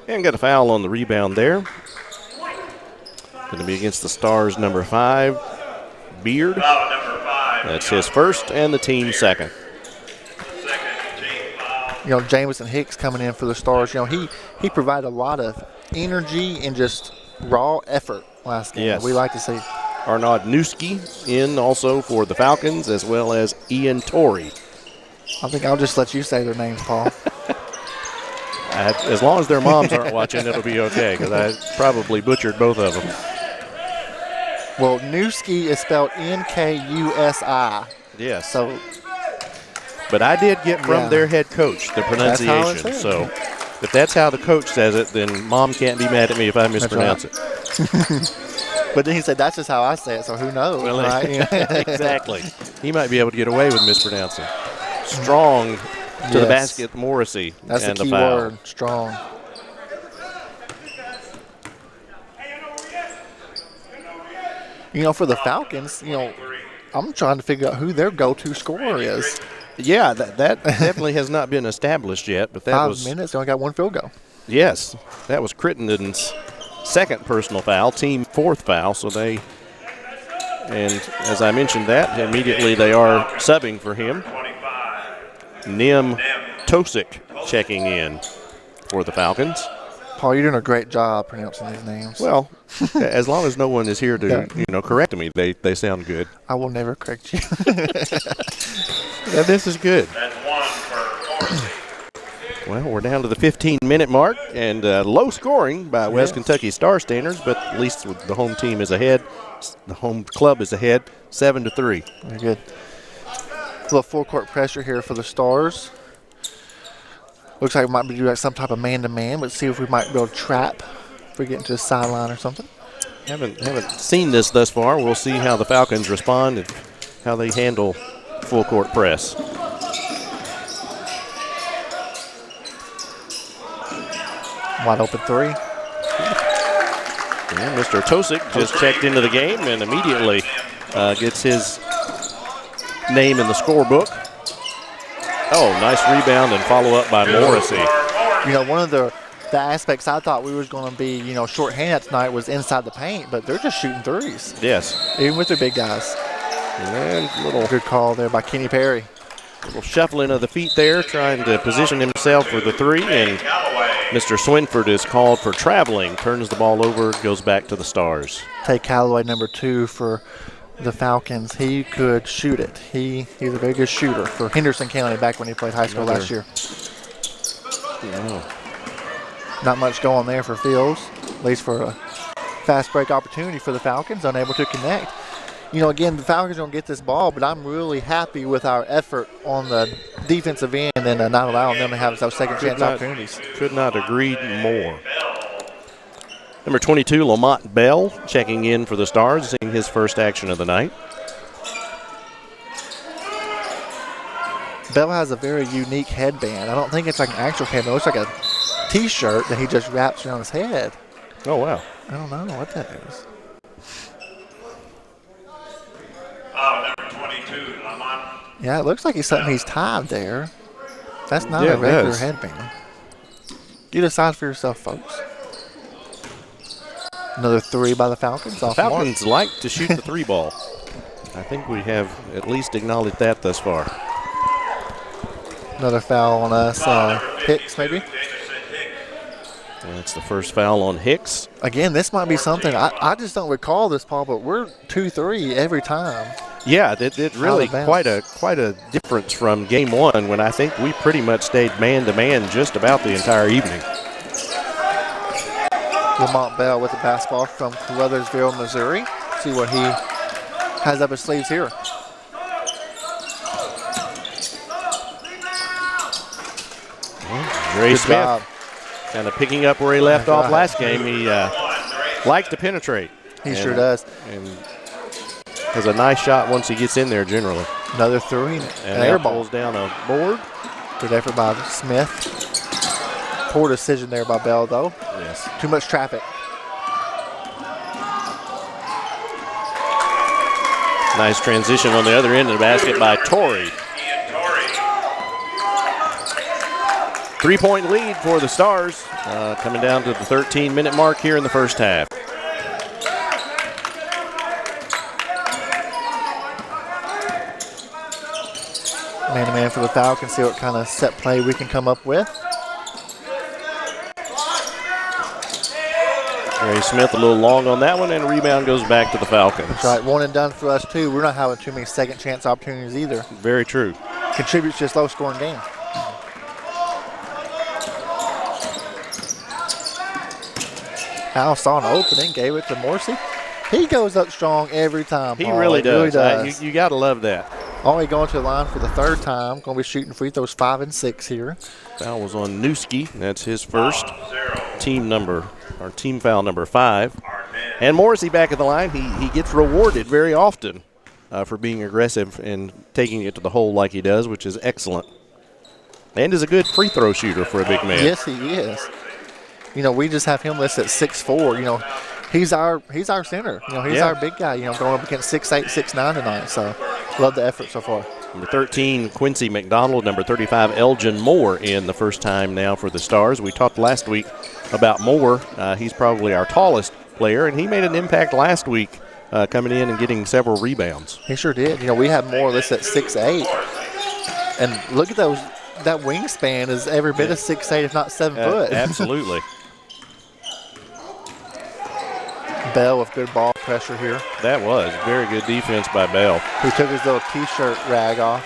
And got a foul on the rebound there. Going to be against the Stars, number 5, Beard. That's his first and the team's second. Jamison Hicks coming in for the Stars. He provided a lot of energy and just raw effort last game. Yes. We like to see. Arnaud Newski in also for the Falcons, as well as Ian Torrey. I think I'll just let you say their names, Paul. As long as their moms aren't watching, it'll be okay, because I probably butchered both of them. Well, Newski is spelled Nkusi. Yes. So, but I did get from their head coach the pronunciation. So if that's how the coach says it, then Mom can't be mad at me if I mispronounce it. But then he said, that's just how I say it, so who knows, well, right? Exactly. He might be able to get away with mispronouncing. Strong to the basket, Morrissey. That's and the key foul. word, strong. For the Falcons, I'm trying to figure out who their go-to scorer is. Yeah, that definitely has not been established yet. But that 5 minutes, they only got one field goal. Yes, that was Crittenden's second personal foul, team 4th foul. So and as I mentioned that, immediately they are subbing for him. Nim Tosic checking in for the Falcons. Paul, you're doing a great job pronouncing these names. Well, as long as no one is here to correct me, they sound good. I will never correct you. Yeah, this is good. Well, we're down to the 15-minute mark, and low scoring by West Kentucky Star standards, but at least the home team is ahead. The home club is ahead, 7-3. Very good. A little full-court pressure here for the Stars. Looks like we might be doing some type of man-to-man. Let's see if we might be able to trap if we get into the sideline or something. Haven't seen this thus far. We'll see how the Falcons respond and how they handle full-court press. Wide open three. And Mr. Tosic just checked into the game and immediately gets his name in the scorebook. Oh, nice rebound and follow-up by Morrissey. One of the aspects I thought we was going to be, shorthanded tonight was inside the paint, but they're just shooting threes. Yes. Even with their big guys. And little good call there by Kenny Perry. Little shuffling of the feet there, trying to position himself for the three, and Mr. Swinford is called for traveling. Turns the ball over, goes back to the Stars. Tate Calloway, number 2 for the Falcons. He could shoot it. He's a very good shooter for Henderson County back when he played high school last year. Yeah. Not much going there for Fields, at least for a fast break opportunity for the Falcons, unable to connect. Again, the Falcons don't get this ball, but I'm really happy with our effort on the defensive end and not allowing them to have those second chance opportunities. Could not agree more. Number 22, Lamont Bell, checking in for the Stars, seeing his first action of the night. Bell has a very unique headband. I don't think it's like an actual headband. It looks like a T-shirt that he just wraps around his head. Oh, wow. I don't know what that is. Number 22, Lamont. Yeah, it looks like he's something he's tied there. That's not a regular headband. You decide for yourself, folks. Another three by the Falcons. The Falcons like to shoot the three ball. I think we have at least acknowledged that thus far. Another foul on us. Hicks, maybe? That's the first foul on Hicks. Again, this might be something. I just don't recall this, Paul, but we're 2-3 every time. Yeah, it really quite a difference from game 1 when I think we pretty much stayed man-to-man just about the entire evening. Lamont Bell with the basketball from Caruthersville, Missouri. See what he has up his sleeves here. Dre Smith kind of picking up where he left off last game. He likes to penetrate. He sure does. And has a nice shot once he gets in there generally. Another three. And air balls down a board. Good effort by Smith. Poor decision there by Bell, though. Yes. Too much traffic. Nice transition on the other end of the basket by Torrey. 3-point lead for the Stars, coming down to the 13-minute mark here in the first half. Man-to-man for the Falcons, see what kind of set play we can come up with. Ray Smith a little long on that one, and rebound goes back to the Falcons. That's right, one and done for us too. We're not having too many second chance opportunities either. Very true. Contributes to this low scoring game. Hal saw an opening, gave it to Morrissey. He goes up strong every time. He Paul. really does. Really does. You got to love that. Only going to the line for the third time. Going to be shooting free throws 5 and 6 here. Foul was on Newski. That's his first. Team foul number 5. And Morrissey back at the line. He gets rewarded very often for being aggressive and taking it to the hole like he does, which is excellent. And is a good free throw shooter for a big man. Yes, he is. You know, we just have him listed at 6'4". You know, he's our center. You know, he's our big guy. You know, going up against 6'8", 6'9" tonight. So, love the effort so far. Number 13, Quincy McDonald. Number 35, Elgin Moore in the first time now for the Stars. We talked last week about Moore. He's probably our tallest player, and he made an impact last week coming in and getting several rebounds. He sure did. You know, we have Moore listed at 6'8". And look at those. That wingspan is every bit of 6'8", if not 7 foot. Absolutely. Bell with good ball pressure here. That was very good defense by Bell. He took his little T-shirt rag off.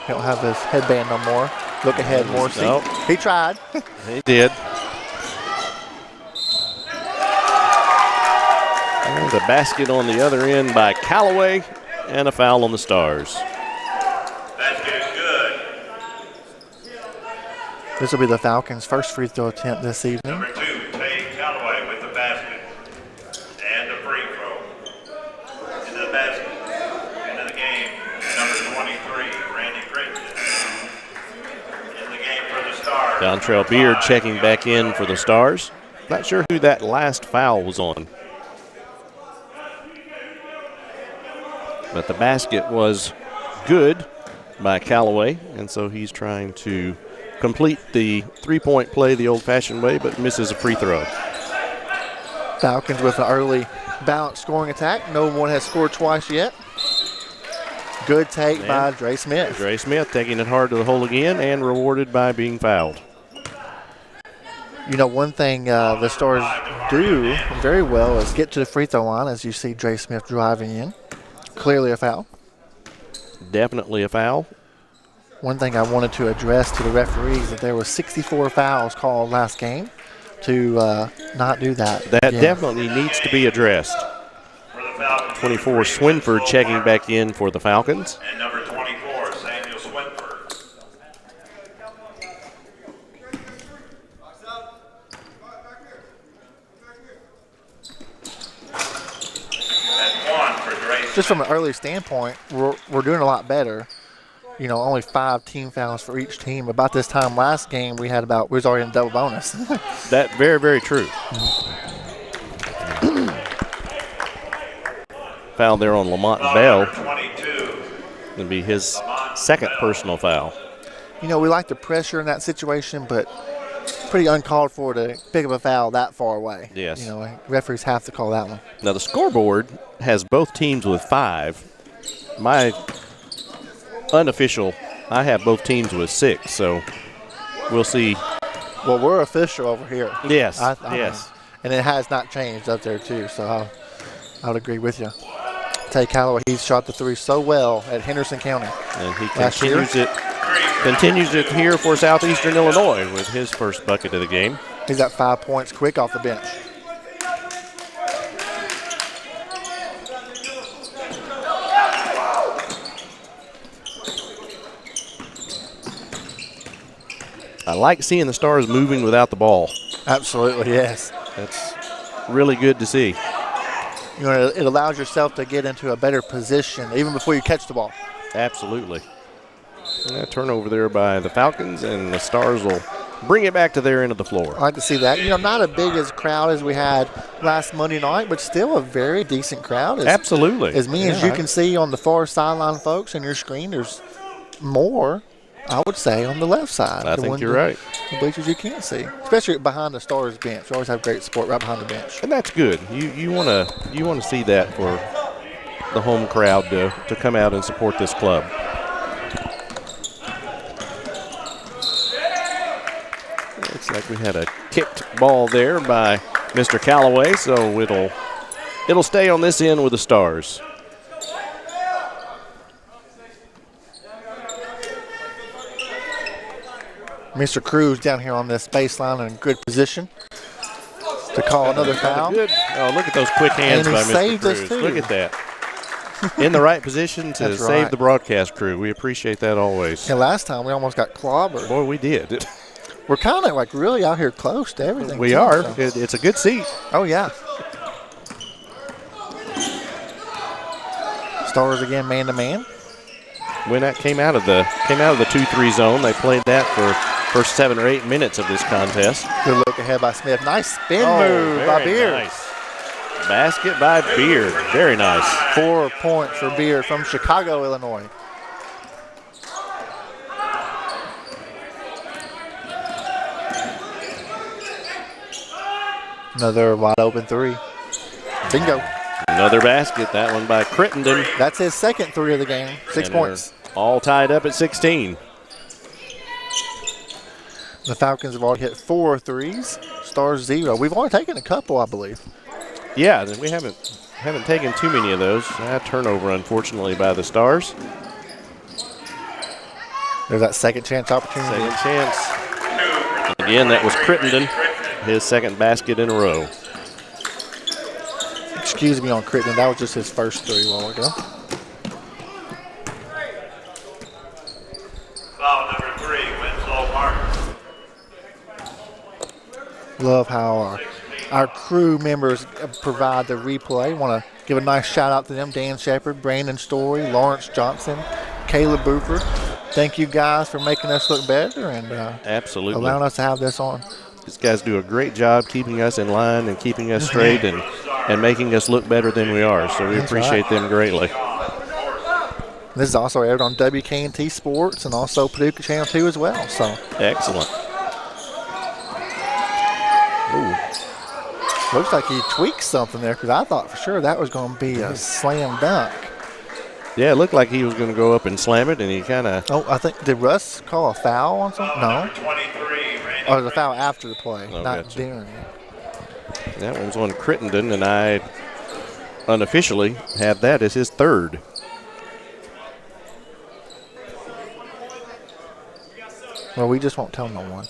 He don't have his headband no more. Look ahead, Morrissey. Nope. He tried. He did. And the basket on the other end by Callaway, and a foul on the Stars. Basket is good. This will be the Falcons' first free throw attempt this evening. Number 2, Tate Callaway with the basket. And a free throw. Into the basket. Into the game. Number 23, Randy Creighton. In the game for the Stars. Dontrell Beard checking back in for the Stars. Not sure who that last foul was on. But the basket was good by Callaway, and so he's trying to complete the three-point play the old-fashioned way, but misses a free throw. Falcons with an early balanced scoring attack. No one has scored twice yet. Good take by Dre Smith. Dre Smith taking it hard to the hole again and rewarded by being fouled. You know, one thing the Stars do very well is get to the free throw line, as you see Dre Smith driving in. Clearly a foul. Definitely a foul. One thing I wanted to address to the referees that there were 64 fouls called last game to not do that. That definitely needs to be addressed. 24, Swinford checking back in for the Falcons. And number 24, Samuel Swinford. And 1 for Dre. Just from an early standpoint, we're doing a lot better. You know, only 5 team fouls for each team. About this time last game, we was already in double bonus. That very, very true. Foul there on Lamont Bell. 22. It'll be his second personal foul. You know, we like the pressure in that situation, but pretty uncalled for to pick up a foul that far away. Yes. You know, referees have to call that one. Now the scoreboard has both teams with 5. My unofficial, I have both teams with 6, so we'll see. Well, we're official over here. Yes, yes. And it has not changed up there, too, so I would agree with you. Tay Callaway, he's shot the 3 so well at Henderson County. And he continues it here for Southeastern Illinois with his first bucket of the game. He's got 5 points quick off the bench. I like seeing the Stars moving without the ball. Absolutely, yes. That's really good to see. You know, it allows yourself to get into a better position even before you catch the ball. Absolutely. And a turnover there by the Falcons, and the Stars will bring it back to their end of the floor. I like to see that. You know, not a big as crowd as we had last Monday night, but still a very decent crowd. Absolutely. As many as you can see on the far sideline, folks, on your screen, there's more I would say on the left side. I think you're right. The bleachers you can't see, especially behind the Stars bench. We always have great support right behind the bench. And that's good. You want to see that for the home crowd to come out and support this club. Looks like we had a kicked ball there by Mr. Callaway, so it'll stay on this end with the Stars. Mr. Cruz down here on this baseline in good position to call another foul. Good. Oh, look at those quick hands And by he Mr. saved us Cruz. too. Look at that. In the right position to That's save right. the broadcast crew. We appreciate that always. And last time we almost got clobbered. Boy, we did. We're kind of like really out here close to everything. We too, are. so. It's a good seat. Oh, yeah. Stars again man-to-man. When that came out of the 2-3 zone, they played that for first 7 or 8 minutes of this contest. Good look ahead by Smith. Nice spin move by very Beard. Nice. Basket by Beard. Very nice. 4 points for Beard from Chicago, Illinois. Another wide open 3. Bingo. Another basket. That one by Crittenden. That's his second 3 of the game. 6 And points. they're all tied up at 16. The Falcons have already hit 4 threes. Stars 0. We've only taken a couple, I believe. Yeah, we haven't taken too many of those. Turnover, unfortunately, by the Stars. There's that second chance opportunity. Second chance. Again, that was Crittenden. His second basket in a row. Excuse me on Crittenden. That was just his first 3 a while ago. Foul number 3, Winslow Martin. Love how our crew members provide the replay. Want to give a nice shout out to them. Dan Shepard, Brandon Story, Lawrence Johnson, Caleb Boofer. Thank you guys for making us look better and Absolutely. allowing us to have this on. These guys do a great job keeping us in line and keeping us straight and making us look better than we are. So we appreciate them greatly. This is also aired on WKCTC Sports and also Paducah Channel 2 as well. So Excellent. Ooh. looks like he tweaked something there because I thought for sure that was going to be a slam dunk. Yeah, it looked like he was going to go up and slam it, and he kind of. Oh, I think, did Russ call a foul on something? No. 23, Randy. Oh, it was a foul after the play, Oh, not gotcha. during it. That one's on Crittenden, and I unofficially had that as his third. Well, we just won't tell no one.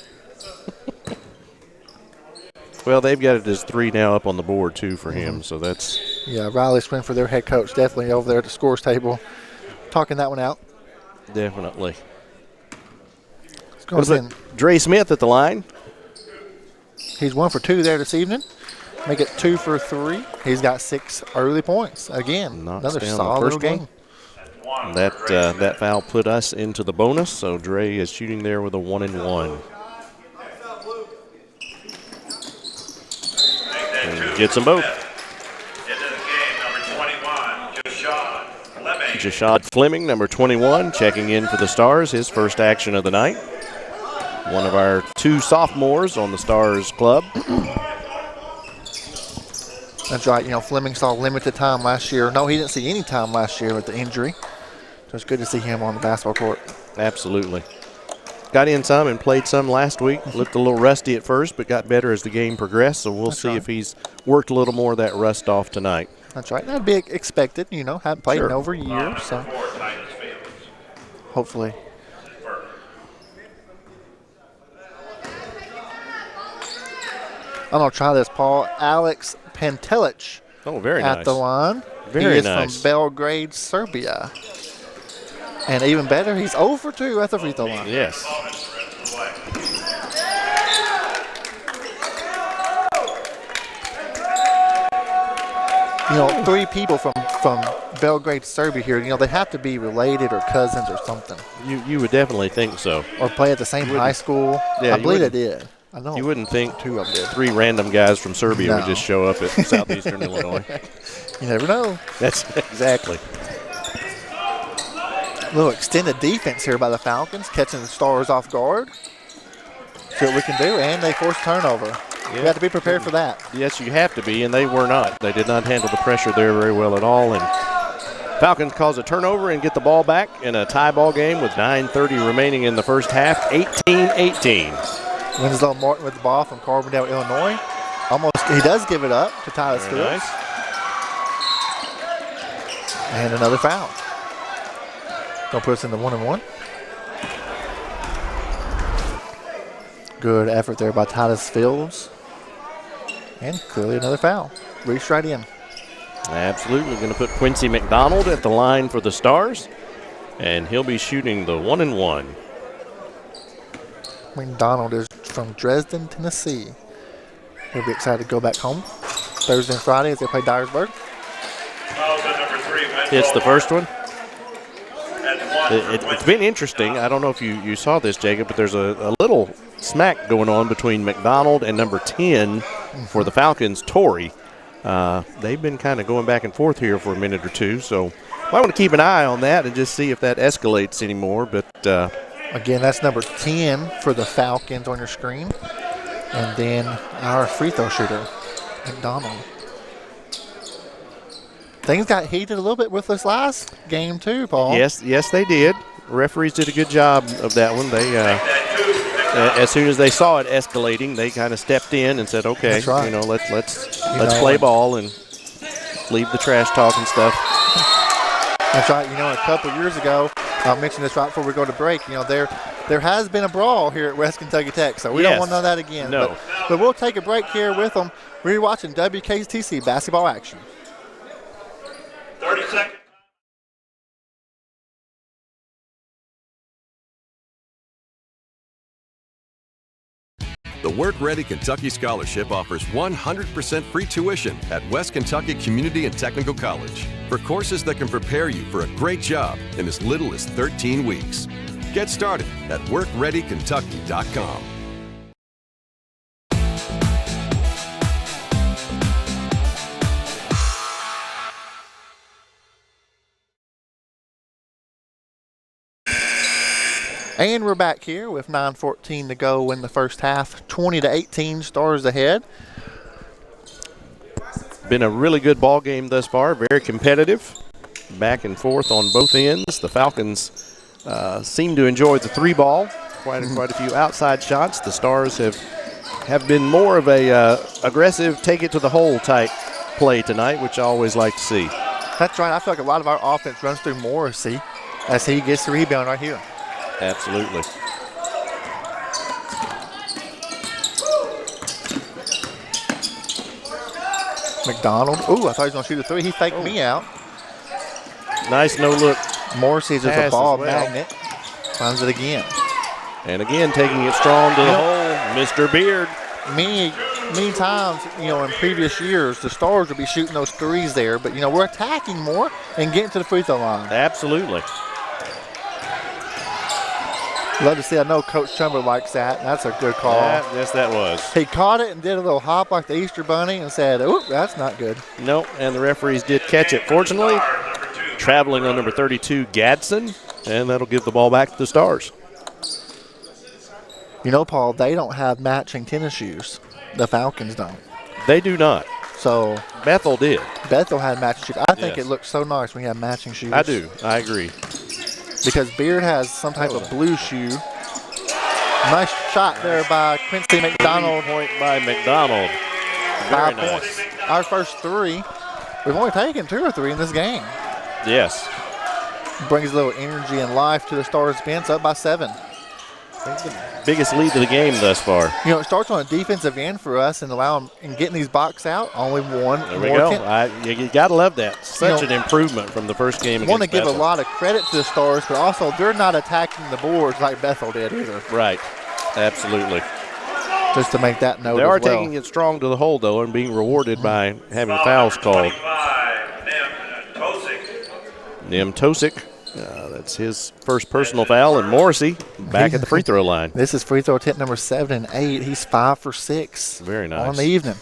Well, they've got it as 3 now up on the board, too, for him, so that's. Yeah, Riley Swinford, their head coach, definitely over there at the scores table, talking that one out. Definitely. Let's go ahead and Dre Smith at the line. he's 1 for 2 there this evening. Make it 2 for 3. He's got 6 early points. Again, Knocks another down the solid first little one. game. That foul put us into the bonus, so Dre is shooting there with a 1-and-1. And gets them both. Into the game, number 21, Jashad Fleming. Jashad Fleming, number 21, checking in for the Stars, his first action of the night. One of our 2 sophomores on the Stars club. That's right. You know, Fleming saw limited time last year. No, he didn't see any time last year with the injury. So it's good to see him on the basketball court. Absolutely. Got in some and played some last week. Looked a little rusty at first, but got better as the game progressed. So we'll see if he's worked a little more of that rust off tonight. That's right. That'd be expected. You know, hadn't played in Sure. over a year, so hopefully. I'm going to try this, Paul. Alex Pantelich Oh, very at nice. the line. Very he is nice. from Belgrade, Serbia. And even better, he's 0 for 2 at the free throw line. Yes. You know, 3 people from Belgrade, Serbia here, you know, they have to be related or cousins or something. You would definitely think so. Or play at the same high school. Yeah, I you believe they wouldn't- did. I know. You wouldn't think 2 of them did. 3 random guys from Serbia would No. just show up at Southeastern Illinois. You never know. That's exactly. Little extended defense here by the Falcons, catching the Stars off guard. See what we can do, and they force turnover. You have to be prepared for that. Yes, you have to be, and they were not. They did not handle the pressure there very well at all. And Falcons cause a turnover and get the ball back in a tie ball game with 9:30 remaining in the first half, 18-18. Winslow Martin with the ball from Carbondale, Illinois. He does give it up to Tyler Fields. Nice. And another foul. Gonna put us in the 1-1. Good effort there by Titus Fields. And clearly another foul. Reached right in. Absolutely. Going to put Quincy McDonald at the line for the Stars. And he'll be shooting the 1-1. McDonald is from Dresden, Tennessee. He'll be excited to go back home Thursday and Friday as they play Dyersburg. It's the first one. It's been interesting. I don't know if you saw this, Jacob, but there's a little smack going on between McDonald and number 10 for the Falcons, Torrey. They've been kind of going back and forth here for a minute or two, so I want to keep an eye on that and just see if that escalates anymore. But again, that's number 10 for the Falcons on your screen. And then our free throw shooter, McDonald. Things got heated a little bit with this last game too, Paul. Yes, they did. Referees did a good job of that one. They, as soon as they saw it escalating, they kind of stepped in and said, "Okay, that's right. let's play ball and leave the trash talk and stuff." That's right. A couple years ago, I'll mention this right before we go to break. There has been a brawl here at West Kentucky Tech, so we don't want none of that again. No. But we'll take a break here with them. We're watching WKCTC basketball action. 30 seconds. The Work Ready Kentucky Scholarship offers 100% free tuition at West Kentucky Community and Technical College for courses that can prepare you for a great job in as little as 13 weeks. Get started at workreadykentucky.com. And we're back here with 9:14 to go in the first half. 20-18, Stars ahead. Been a really good ball game thus far. Very competitive, back and forth on both ends. The Falcons seem to enjoy the three ball. Quite a few outside shots. The Stars have been more of a aggressive, take it to the hole type play tonight, which I always like to see. That's right. I feel like a lot of our offense runs through Morrissey as he gets the rebound right here. Absolutely. McDonald. Ooh, I thought he was going to shoot a three. He faked me out. Nice no-look. Morrissey's just a ball well. magnet. Finds it again. And again, taking it strong to the hole, Mr. Beard. Many times, in previous years, the Stars would be shooting those threes there, but, we're attacking more and getting to the free throw line. Absolutely. Love to see. I know Coach Chumber likes that. That's a good call. Yes, that was. He caught it and did a little hop like the Easter Bunny and said, "Oop, that's not good." Nope, and the referees did catch it, fortunately. Traveling on number 32, Gadsden, and that'll give the ball back to the Stars. Paul, they don't have matching tennis shoes. The Falcons don't. They do not. So Bethel did. Bethel had matching shoes. I think it looks so nice when you have matching shoes. I do. I agree. Because Beard has some type of blue shoe. Nice shot there by Quincy McDonald. 3 point by McDonald. Very 5 nice. points. Our first three. We've only taken 2 or 3 in this game. Yes. Brings a little energy and life to the Stars bench, up by 7. That's the biggest lead of the game thus far. It starts on a defensive end for us and getting these box out. Only one. There we go. You got to love that. Such an improvement from the first game against I want to give Bethel. a lot of credit to the Stars, but also they're not attacking the boards like Bethel did either. Right. Absolutely. Just to make that note They are as well. taking it strong to the hole, though, and being rewarded by having fouls called. 25, Nim Tosic. That's his first personal foul, and Morrissey back at the free throw line. This is free throw attempt number 7 and 8. He's 5 for 6. Very nice. On the evening.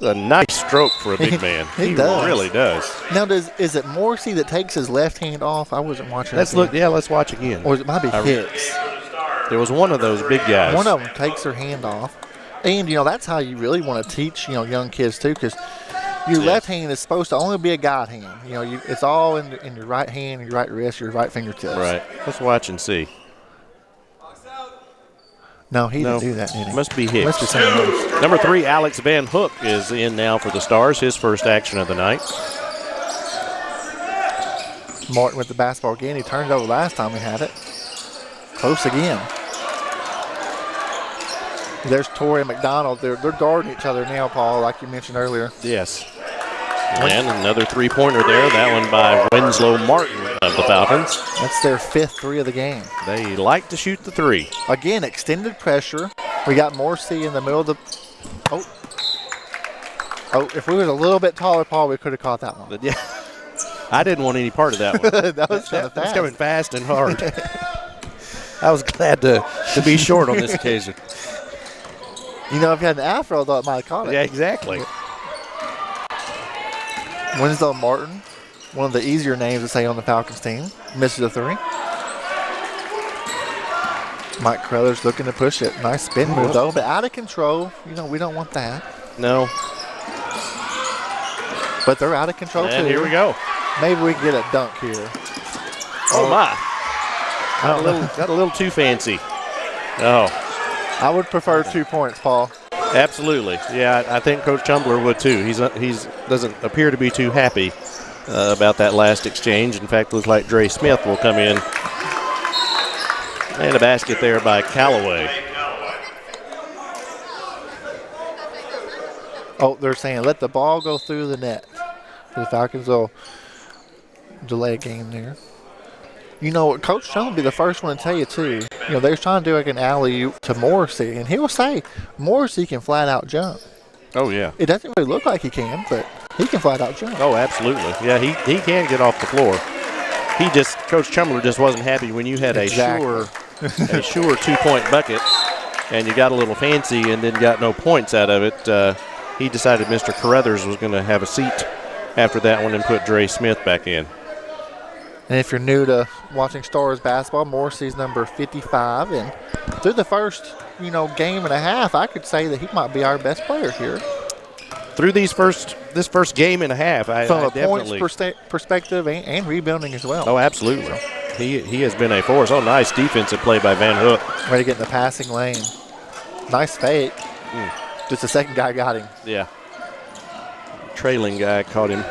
A nice stroke for a big man. He does. Really does. Now, is it Morrissey that takes his left hand off? I wasn't watching. Let's look. Yeah, let's watch again. Or it might be Hicks. There was one of those big guys. One of them takes their hand off. And, that's how you really want to teach, young kids, too, because your left hand is supposed to only be a guide hand. It's all in your right hand, your right wrist, your right fingertips. Right. Let's watch and see. No, he didn't do that, did he? Must be Hicks. Must be someone else. Number 3, Alex Van Hook is in now for the Stars, his first action of the night. Martin with the basketball again. He turned it over last time we had it. Close again. There's Torrey and McDonald. They're guarding each other now, Paul, like you mentioned earlier. Yes. And another three-pointer there. That one by Winslow Martin of the Falcons. That's their 5th 3 of the game. They like to shoot the 3. Again, extended pressure. We got Morrissey in the middle of the – Oh, if we was a little bit taller, Paul, we could have caught that one. But yeah, I didn't want any part of that one. That was kind of fast. It was coming fast and hard. I was glad to be short on this occasion. If you had an afro, though, it might have caught it. Yeah, exactly. Winslow Martin, one of the easier names to say on the Falcons team, misses a 3. Mike Crothers looking to push it. Nice spin move, though, but out of control. We don't want that. No. But they're out of control, And too. here we go. Maybe we can get a dunk here. Oh, my. Got a little too fancy. Oh. I would prefer 2 points, Paul. Absolutely. Yeah, I think Coach Chumbler would too. He's doesn't appear to be too happy about that last exchange. In fact, looks like Dre Smith will come in. And a basket there by Callaway. Oh, they're saying let the ball go through the net. The Falcons will delay a game there. Coach Chumbler will be the first one to tell you, too. They're trying to do like an alley-oop to Morrissey, and he will say Morrissey can flat-out jump. Oh, yeah. It doesn't really look like he can, but he can flat-out jump. Oh, absolutely. Yeah, he can get off the floor. Coach Chumbler just wasn't happy when you had a sure 2-point bucket, and you got a little fancy and then got no points out of it. He decided Mr. Carruthers was going to have a seat after that one and put Dre Smith back in. And if you're new to watching Stars basketball, Morrissey's number 55. And through the first, game and a half, I could say that he might be our best player here. Through this first game and a half, From a points perspective and rebounding as well. Oh, absolutely. He has been a force. Oh, nice defensive play by Van Hook. Ready to get in the passing lane. Nice fake. Just the second guy got him. Yeah. Trailing guy caught him.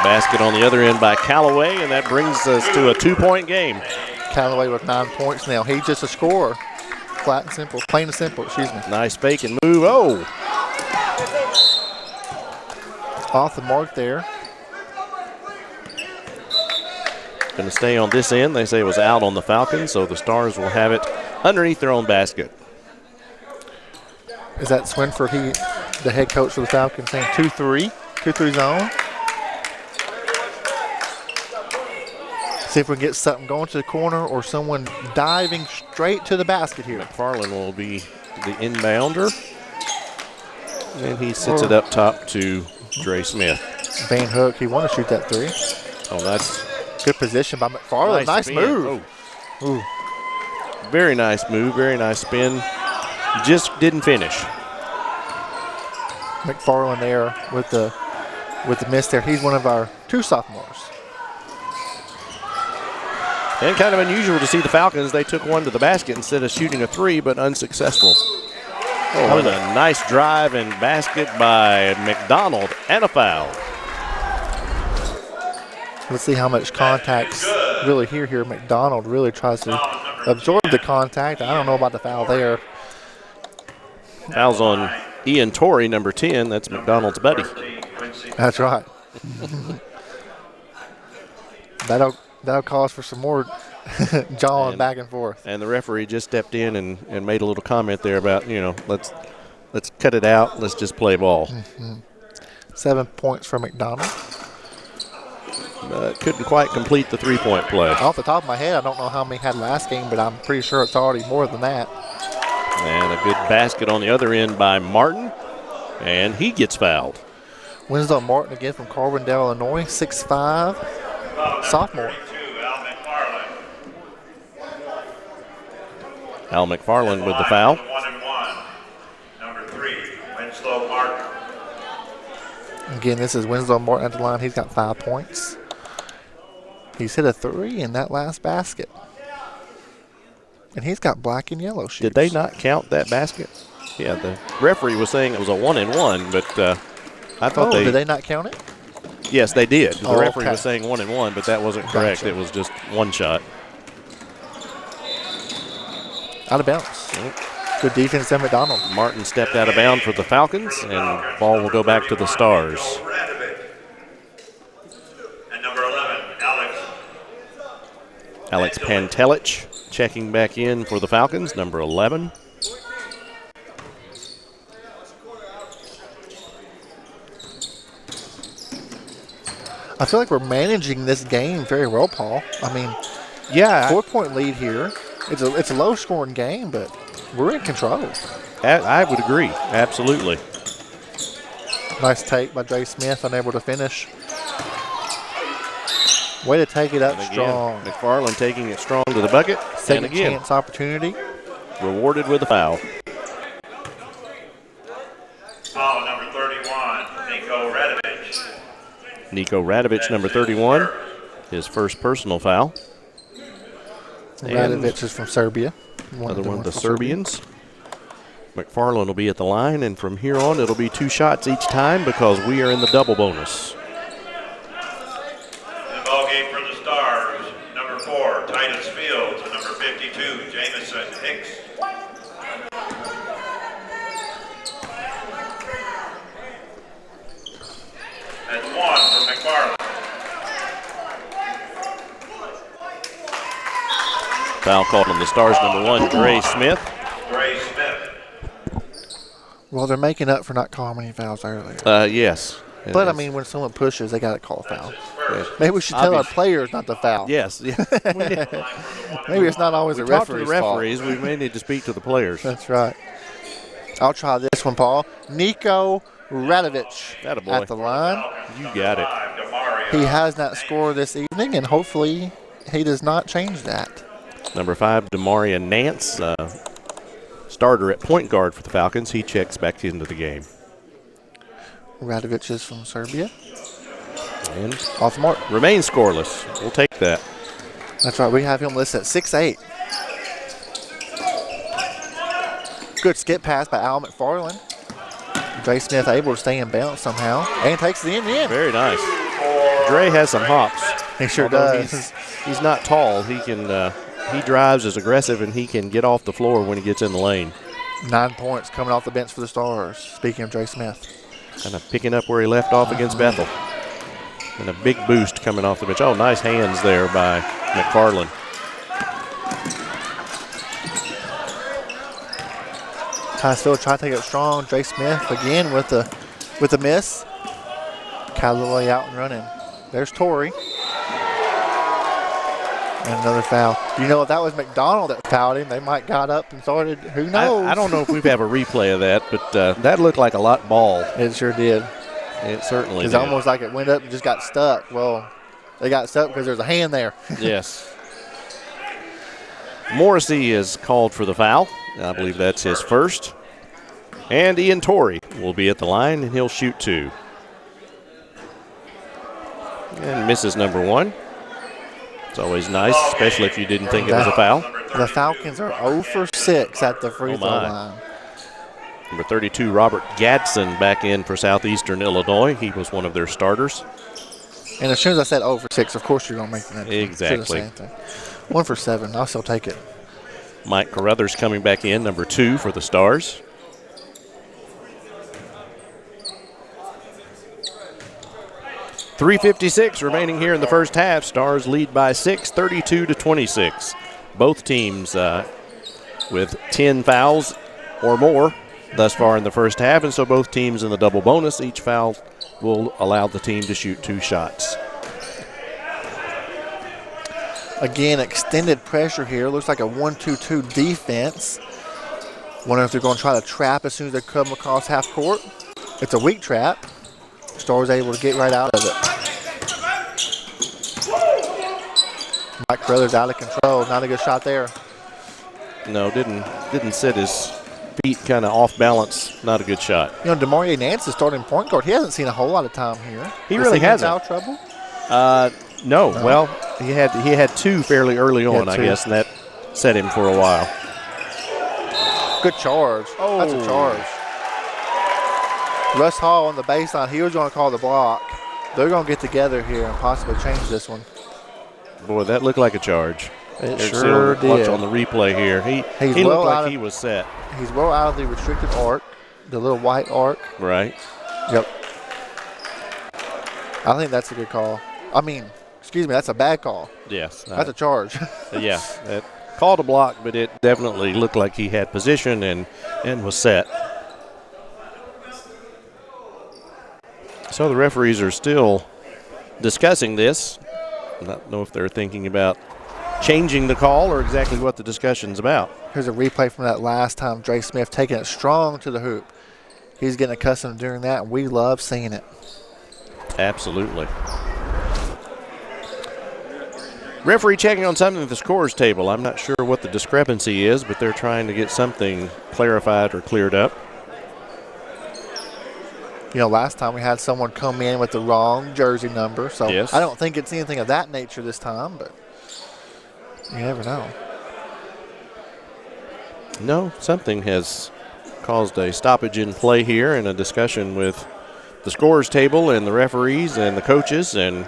Basket on the other end by Callaway, and that brings us to a 2-point game. Callaway with 9 points now. He's just a scorer. Flat and simple. Plain and simple, excuse me. Nice fake and move. Oh! Off the mark there. Going to stay on this end. They say it was out on the Falcons, so the Stars will have it underneath their own basket. Is that Swinford, the head coach for the Falcons, saying 2-3? 2-3 zone. See if we can get something going to the corner or someone diving straight to the basket here. McFarland will be the inbounder. And he sits it up top to Dre Smith. Van Hook, he wanted to shoot that 3. Oh, that's good position by McFarland. Nice move. Oh. Ooh. Very nice move, very nice spin. Just didn't finish. McFarland there with the miss there. He's one of our 2 sophomores. And kind of unusual to see the Falcons. They took one to the basket instead of shooting a 3, but unsuccessful. Oh, that was a nice drive and basket by McDonald and a foul. Let's see how much contact's really here. McDonald really tries to absorb the contact. I don't know about the foul there. Foul's on Ian Torrey, number 10. That's McDonald's buddy. That's right. That'll cause for some more jawing back and forth. And the referee just stepped in and made a little comment there about, let's cut it out. Let's just play ball. 7 points for McDonald. Couldn't quite complete the 3-point play. Off the top of my head, I don't know how many he had last game, but I'm pretty sure it's already more than that. And a good basket on the other end by Martin. And he gets fouled. Winslow Martin again from Carbondale, Illinois, 6'5", sophomore. Al McFarland with the foul. 1-1. Number 3, Winslow Martin. Again, this is Winslow Martin at the line. He's got 5 points. He's hit a 3 in that last basket. And he's got black and yellow shoes. Did they not count that basket? Yeah, the referee was saying it was a 1-1, but I thought did they not count it? Yes, they did. The referee okay. was saying 1-1, but that wasn't correct. Gotcha. It was just one shot. Out of bounds. Good defense by McDonald. Martin stepped out of bounds for the Falcons, and ball will go back to the Stars. And number 11, Alex Pantelich checking back in for the Falcons, number 11. I feel like we're managing this game very well, Paul. I mean, Yeah, 4-point lead here. It's a low-scoring game, but we're in control. I would agree. Absolutely. Nice take by Dre Smith, unable to finish. Way to take it up And again, strong. McFarland taking it strong to the bucket. Second and again, chance opportunity. rewarded with a foul. foul number 31, Nico Radovich. Nico Radovich, number 31, his first personal foul. Radovich is from Serbia. Another one of the Serbians. McFarland will be at the line, and from here on, it'll be 2 shots each time because we are in the double bonus. In the ball game for the Stars, number 4, Titus Fields, and number 52, Jamison Hicks. That's 1 for McFarland. Foul called on the Stars, number 1, Dre Smith. Dre Smith. Well, they're making up for not calling any fouls earlier. Yes. But, I mean, when someone pushes, they got to call a foul. Yes. Maybe we should tell our Obvious. players not to foul. Yes. Yeah. Maybe it's not always We the talked to the referee's fault. referees. We may need to speak to the players. That's right. I'll try this one, Paul. Nico Radovich Attaboy. at the line. You got it. He has not scored this evening, and hopefully he does not change that. Number 5, Demaria Nance, starter at point guard for the Falcons. He checks back into the game. Radovich is from Serbia. And Off the mark. remains scoreless. We'll take that. That's right. We have him listed at 6'8". Good skip pass by Al McFarland. Dre Smith able to stay in bounds somehow and takes it in the end. Very nice. Dre has some hops. He sure Although does. He's not tall. He can. He drives as aggressive, and he can get off the floor when he gets in the lane. 9 points coming off the bench for the Stars. Speaking of Dre Smith. Kind of picking up where he left off against Bethel. And a big boost coming off the bench. Oh, nice hands there by McFarland. Ticefield trying to take it strong. Dre Smith again with the miss. Callaway out and running. There's Torrey. And another foul. You know, if that was McDonald that fouled him, they might got up and started. Who knows? I don't know if we have a replay of that, but that looked like a lot ball. It sure did. It certainly It's did. almost like it went up and just got stuck. Well, they got stuck because there's a hand there. Yes. Morrissey is called for the foul. I believe that's his first. And Ian Torrey will be at the line, and he'll shoot 2. And misses number 1. It's always nice, especially if you didn't think it was a foul. The Falcons are 0 for 6 at the free throw my. line. Number 32, Robert Gadsden, back in for Southeastern Illinois. He was one of their starters. And as soon as I said 0 for 6, of course you're going to make the next one. Exactly. Should've said that. 1 for 7. I'll still take it. Mike Carruthers coming back in, number 2 for the Stars. .356 remaining here in the first half. Stars lead by 6, 32-26. Both teams with 10 fouls or more thus far in the first half, and so both teams in the double bonus. Each foul will allow the team to shoot 2 shots. Again, extended pressure here. Looks like a 1-2-2 defense. Wonder if they're going to try to trap as soon as they come across half court. It's a weak trap. Stars able to get right out of it. Mike Brothers out of control. Not a good shot there. No, didn't set his feet kind of off balance. Not a good shot. You know, DeMaurier Nance, the starting point guard, he hasn't seen a whole lot of time here. He really hasn't. Foul trouble? No. Well, he had two fairly early on, I guess, and that set him for a while. Good charge. Oh. That's a charge. Russ Hall on the baseline. He was going to call the block. They're going to get together here and possibly change this one. Boy, that looked like a charge. It There's sure did. Watch on the replay here. He looked like he was set. He's well out of the restricted arc, the little white arc. Right. Yep. I think that's a good call. I mean, excuse me, that's a bad call. Yes. That's a charge. Yeah. That called a block, but it definitely looked like he had position and was set. So the referees are still discussing this. I don't know if they're thinking about changing the call or exactly what the discussion's about. Here's a replay from that last time. Dre Smith taking it strong to the hoop. He's getting accustomed to doing that, and we love seeing it. Absolutely. Referee checking on something at the scores table. I'm not sure what the discrepancy is, but they're trying to get something clarified or cleared up. You know, last time we had someone come in with the wrong jersey number, so yes. I don't think it's anything of that nature this time, but you never know. No, something has caused a stoppage in play here and a discussion with the scores table and the referees and the coaches, and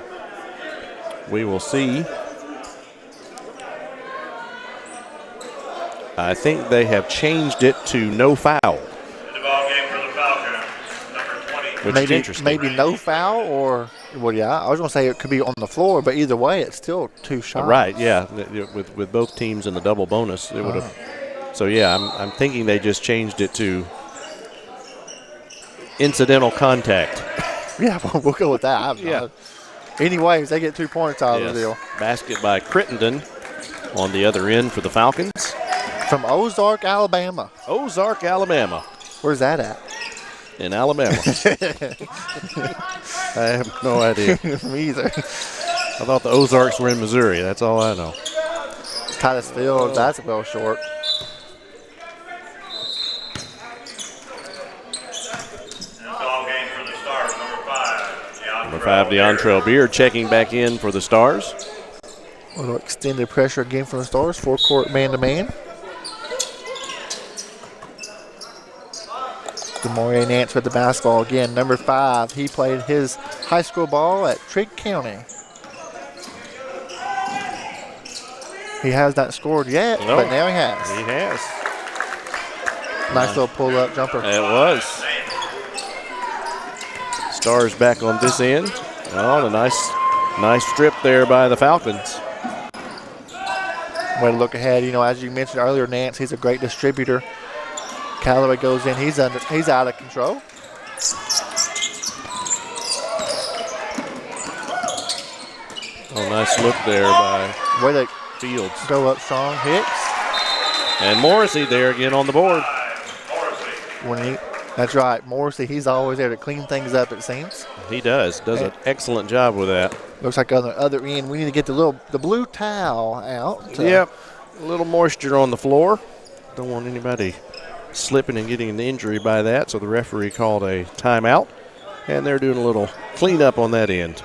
we will see. I think they have changed it to no foul. In the ball game for the Falcons, number 20. Which is interesting. Maybe no foul or, well, yeah, I was going to say it could be on the floor, but either way, it's still two shots. Right, yeah. With both teams in the double bonus, it would have. So, yeah, I'm thinking they just changed it to incidental contact. Yeah, we'll go with that. Yeah. Anyways, they get 2 points out of the deal. Basket by Crittenden on the other end for the Falcons. From Ozark, Alabama. Ozark, Alabama. Where's that at? In Alabama. I have no idea. Me either. I thought the Ozarks were in Missouri. That's all I know. Titus Fields, that's well short. Ball game for the Stars, number 5. Number 5, DeAndre Beard checking back in for the Stars. A little extended pressure again from the Stars. Four-court man-to-man. DeMaurier Nance with the basketball again. Number 5, he played his high school ball at Trigg County. He has not scored yet, but now he has. He has. Nice little pull-up jumper. It was. Stars back on this end. Oh, a nice strip there by the Falcons. Way to look ahead. You know, as you mentioned earlier, Nance, he's a great distributor. Callaway goes in. He's out of control. Oh, nice look there by Way to Fields. go up strong. Hicks. And Morrissey there again on the board. That's right. Morrissey, he's always there to clean things up, it seems. He does an excellent job with that. Looks like on the other end, we need to get the blue towel out. Yep, a little moisture on the floor. Don't want anybody slipping and getting an injury by that, so the referee called a timeout, and they're doing a little cleanup on that end.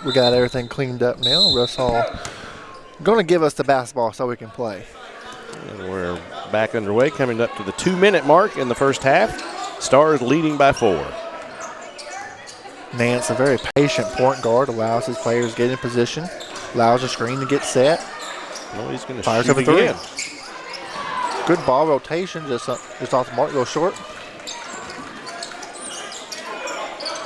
We got everything cleaned up now. Russ Hall going to give us the basketball so we can play. And we're back underway, coming up to the 2-minute mark in the first half. Stars leading by 4. Nance, a very patient point guard, allows his players to get in position, allows the screen to get set. Well, he's going to Fires shoot up a three. again. Good ball rotation, just off the mark, go short.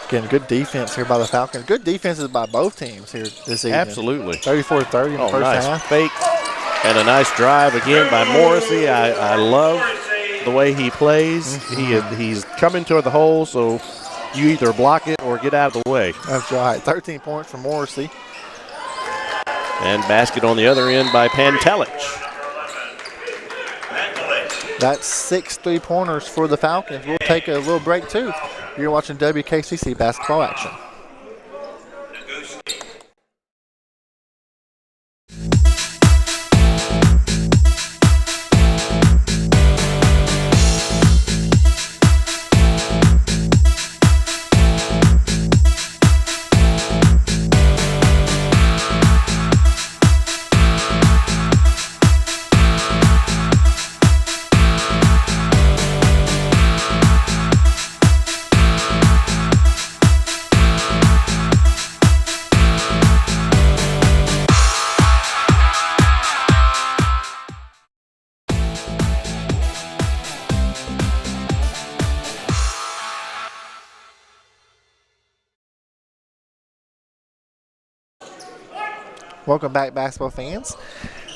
Again, good defense here by the Falcons. Good defenses by both teams here this evening. Absolutely. 34-30 in the first nice half. Fake and a nice drive again by Morrissey. I love the way he plays. He's coming toward the hole, so you either block it or get out of the way. That's right. 13 points for Morrissey. And basket on the other end by Pantelich. That's 6 3-pointers for the Falcons. We'll take a little break, too. You're watching WKCC basketball action. Welcome back, basketball fans.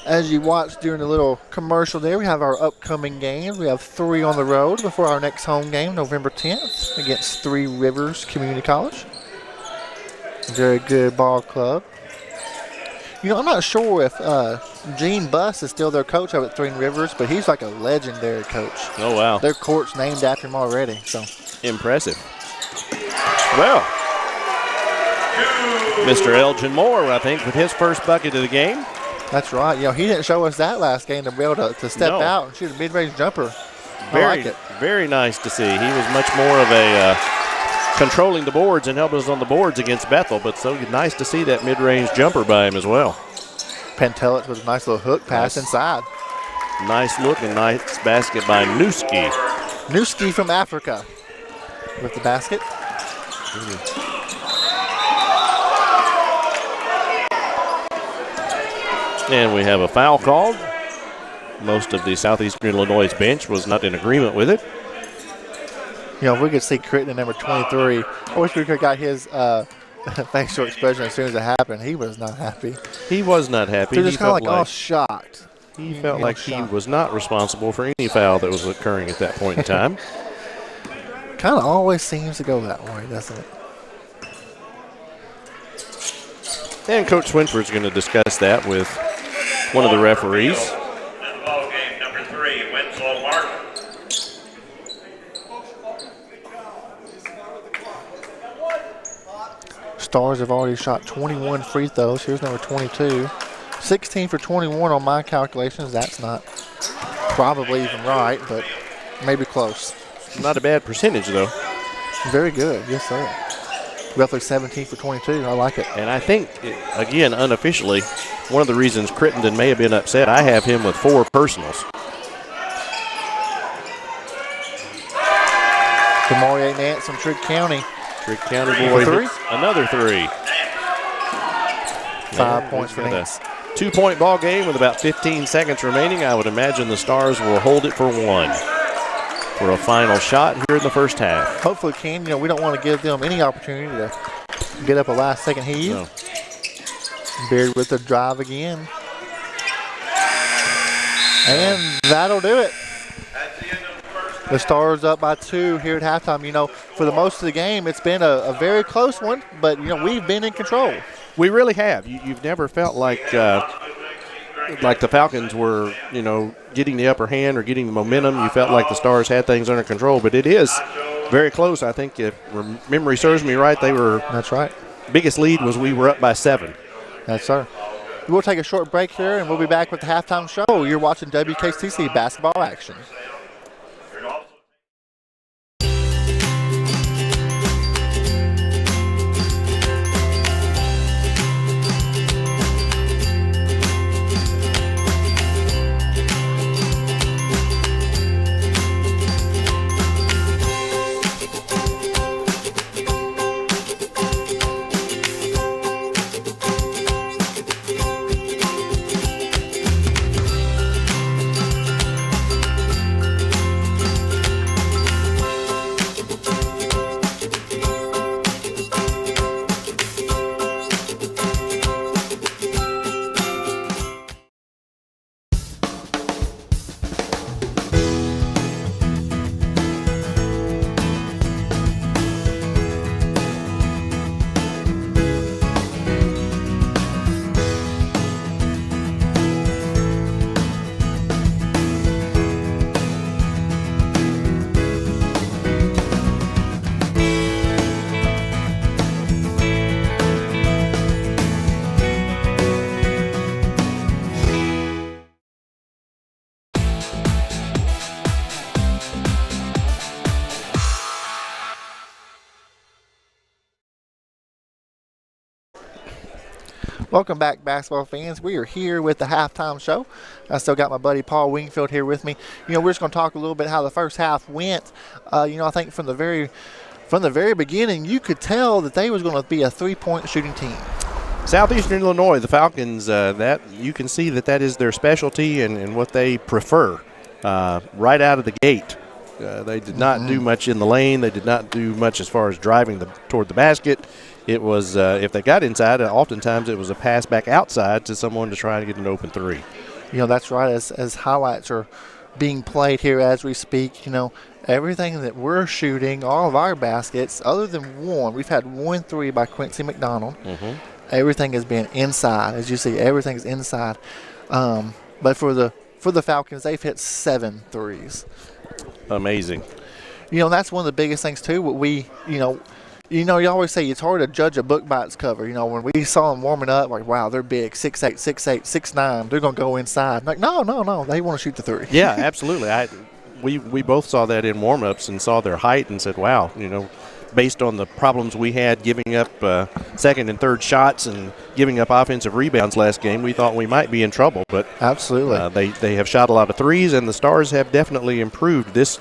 As you watched during the little commercial there, we have our upcoming games. We have 3 on the road before our next home game, November 10th, against Three Rivers Community College. Very good ball club. You know, I'm not sure if Gene Buss is still their coach over at Three Rivers, but he's like a legendary coach. Oh, wow. Their court's named after him already. So impressive. Well, Mr. Elgin Moore, I think, with his first bucket of the game. That's right. You know, he didn't show us that last game to be able to step out and shoot a mid-range jumper. I like it. Very nice to see. He was much more of a controlling the boards and helping us on the boards against Bethel, but so nice to see that mid-range jumper by him as well. Pantelich with a nice little hook pass inside. Nice look and nice basket by Newski. Newski from Africa with the basket. And we have a foul called. Most of the Southeastern Illinois bench was not in agreement with it. You know, if we could see Crittenden number 23, I wish we could have got his facial expression as soon as it happened. He was not happy. He was not happy. They're just kind of like all shocked. He felt like he was not responsible for any foul that was occurring at that point in time. Kind of always seems to go that way, doesn't it? And Coach Swinford's going to discuss that with one of the referees. Ball game number 3, Winslow Martin. Stars have already shot 21 free throws. Here's number 22. 16 for 21 on my calculations. That's not probably even right, but maybe close. Not a bad percentage, though. Very good. Yes, sir. Roughly 17 for 22. I like it. And I think, again, unofficially, one of the reasons Crittenden may have been upset, I have him with 4 personals. Demarie Nance from Trigg County. Trigg County boy hits another 3. 5 points for Nance. 2-point ball game with about 15 seconds remaining. I would imagine the Stars will hold it for 1 for a final shot here in the first half. Hopefully, Ken, you know, we don't want to give them any opportunity to get up a last-second heave. No. Beard with the drive again. And that'll do it. The Stars up by 2 here at halftime. You know, for the most of the game, it's been a very close one, but, you know, we've been in control. We really have. You've never felt like the Falcons were, you know, getting the upper hand or getting the momentum. You felt like the Stars had things under control, but it is very close. I think if memory serves me right, they were. That's right. Biggest lead was we were up by 7. That's sir. We'll take a short break here, and we'll be back with the halftime show. You're watching WKCTC basketball action. Welcome back, basketball fans. We are here with the halftime show. I still got my buddy Paul Wingfield here with me. We're just going to talk a little bit how the first half went. I think from the very beginning, you could tell that they was going to be a three-point shooting team. Southeastern Illinois, the Falcons, that you can see that is their specialty and what they prefer right out of the gate. They did not do much in the lane. They did not do much as far as driving toward the basket. It was, if they got inside, oftentimes it was a pass back outside to someone to try to get an open three. That's right. As highlights are being played here as we speak, everything that we're shooting, all of our baskets, other than one, we've had 1 3 by Quincy McDonald. Everything has been inside. As you see, everything's inside. But for the Falcons, they've hit 7 threes. Amazing. That's one of the biggest things too. What you always say it's hard to judge a book by its cover. When we saw them warming up, like, wow, they're big, 6'8", 6'8", 6'9", they're going to go inside. Like, no, they want to shoot the three. Yeah, absolutely. We both saw that in warm-ups and saw their height and said, wow, based on the problems we had giving up second and third shots and giving up offensive rebounds last game, we thought we might be in trouble. But absolutely, they have shot a lot of threes, and the Stars have definitely improved this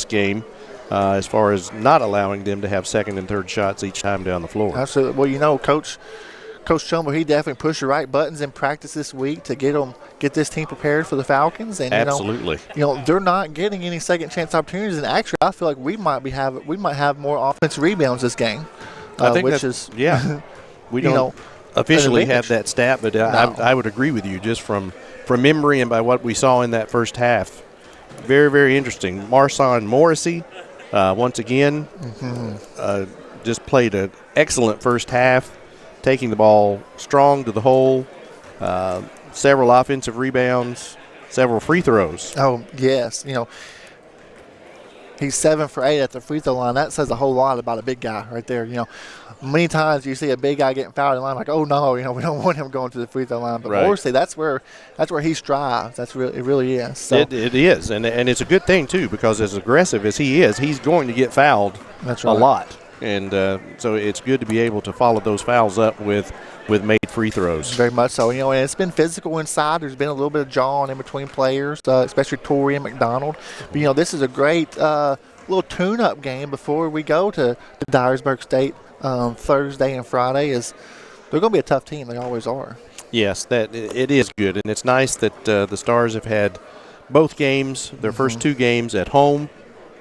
game. As far as not allowing them to have second and third shots each time down the floor. Absolutely. Well, Coach Chumble, he definitely pushed the right buttons in practice this week to get this team prepared for the Falcons. And absolutely. They're not getting any second chance opportunities. And actually, I feel like we might have more offensive rebounds this game. I think we don't officially have that stat, but I would agree with you just from memory and by what we saw in that first half. Very, very interesting. Marson Morrissey. Once again, just played an excellent first half, taking the ball strong to the hole, several offensive rebounds, several free throws. Oh, yes. He's 7 for 8 at the free throw line. That says a whole lot about a big guy right there. Many times you see a big guy getting fouled in line, like, oh no, we don't want him going to the free throw line. But Morrissey, that's where he strives. It really is. So. It is, and it's a good thing too, because as aggressive as he is, he's going to get fouled a lot, and so it's good to be able to follow those fouls up with made free throws. Very much so. And it's been physical inside. There's been a little bit of jawing in between players, especially Torrey and McDonald. But this is a great little tune-up game before we go to Dyersburg State. Thursday and Friday they're going to be a tough team. They always are. Yes, that it is good, and it's nice that the Stars have had both games, their first 2 games at home,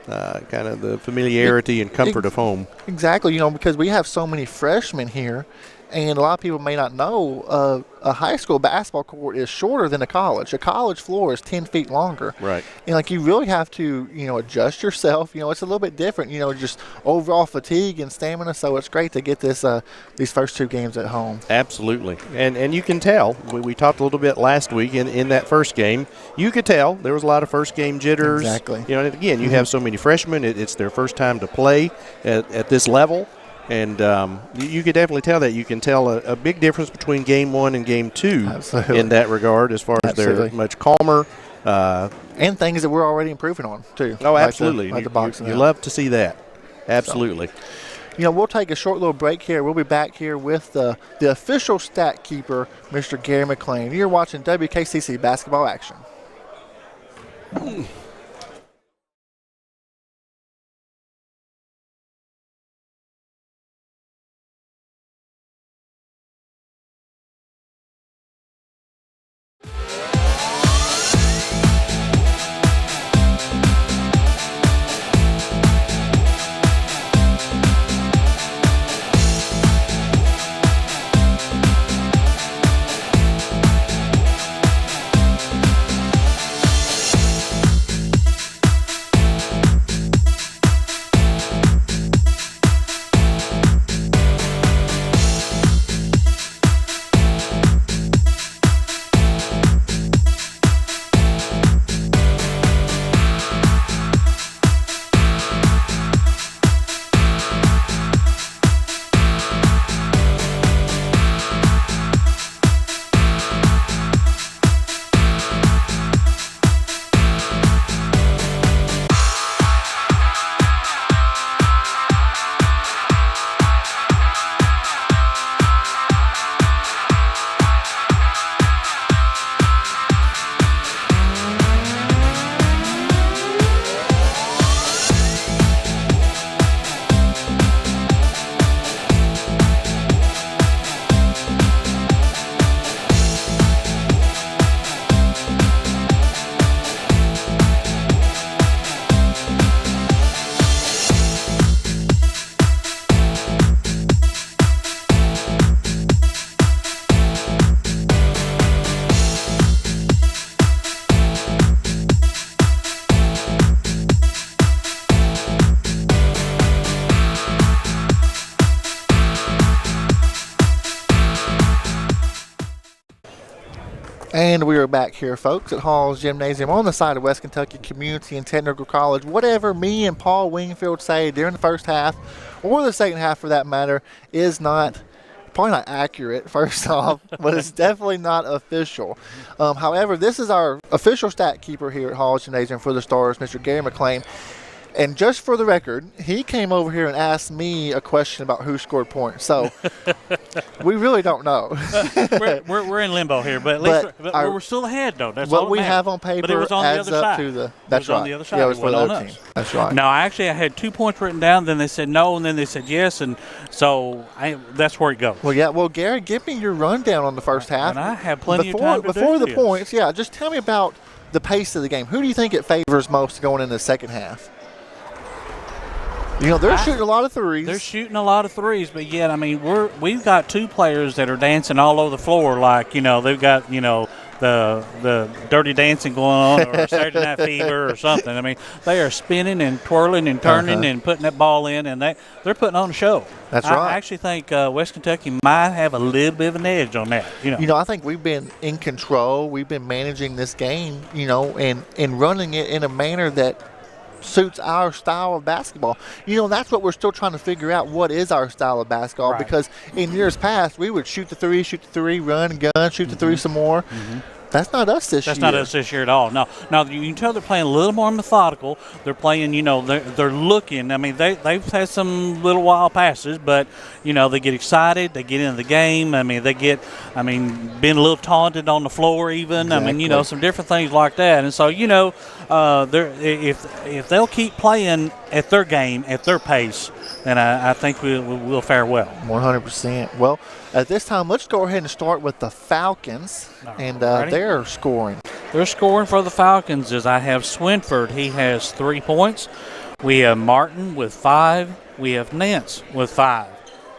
kind of the familiarity and comfort of home. Exactly, because we have so many freshmen here, and a lot of people may not know a high school basketball court is shorter than a college. A college floor is 10 feet longer. Right. And, you really have to, adjust yourself. It's a little bit different, just overall fatigue and stamina. So it's great to get these first 2 games at home. Absolutely. And you can tell. We talked a little bit last week in that first game. You could tell there was a lot of first game jitters. Exactly. And again, you have so many freshmen. It's their first time to play at this level. And you could definitely tell that. You can tell a big difference between Game 1 and Game 2 in that regard, as far as they're much calmer. And things that we're already improving on, too. Oh, absolutely. Like the boxing. You love to see that. Absolutely. So, we'll take a short little break here. We'll be back here with the official stat keeper, Mr. Gary McLean. You're watching WKCC Basketball Action. And we are back here, folks, at Haws Gymnasium on the side of West Kentucky Community and Technical College. Whatever me and Paul Wingfield say during the first half, or the second half for that matter, is probably not accurate, first off, but it's definitely not official. However, this is our official stat keeper here at Haws Gymnasium for the Stars, Mr. Gary McLean. And just for the record, he came over here and asked me a question about who scored points. So we really don't know. we're in limbo here, but at least we're still ahead, though. That's what all we that have on paper but it was on adds the other up side. to the. it That's was right. on the other side. Yeah, it was for the on other us. team. That's right. No, I had 2 points written down. Then they said no, and then they said yes, and so that's where it goes. Well, yeah. Well, Gary, give me your rundown on the first half. And I have plenty of time before to the points. Yeah, just tell me about the pace of the game. Who do you think it favors most going into the second half? You know, they're shooting a lot of threes. They're shooting a lot of threes, but yet, I mean, we've got two players that are dancing all over the floor, like, you know, they've got, you know, the Dirty Dancing going on, or Saturday Night Fever or something. I mean, they are spinning and twirling and turning and putting that ball in, and they're putting on a show. That's right. I actually think West Kentucky might have a little bit of an edge on that. You know, I think we've been in control. We've been managing this game, you know, and running it in a manner that suits our style of basketball. You know, that's what we're still trying to figure out. What is our style of basketball? Right. Because in years past, we would shoot the three, run, gun, shoot the three some more. That's not us this year. That's not us this year at all. No. Now, you can tell they're playing a little more methodical. They're playing, you know, they're looking. I mean, they've had some little wild passes, but, you know, they get excited. They get into the game. I mean, being a little taunted on the floor even. Exactly. I mean, you know, some different things like that. And so, you know, if they'll keep playing at their game, at their pace, then I think we'll fare well. 100%. Well, at this time, let's go ahead and start with the Falcons, and they're scoring. They're scoring for the Falcons as I have Swinford. He has 3 points. We have Martin with 5. We have Nance with 5.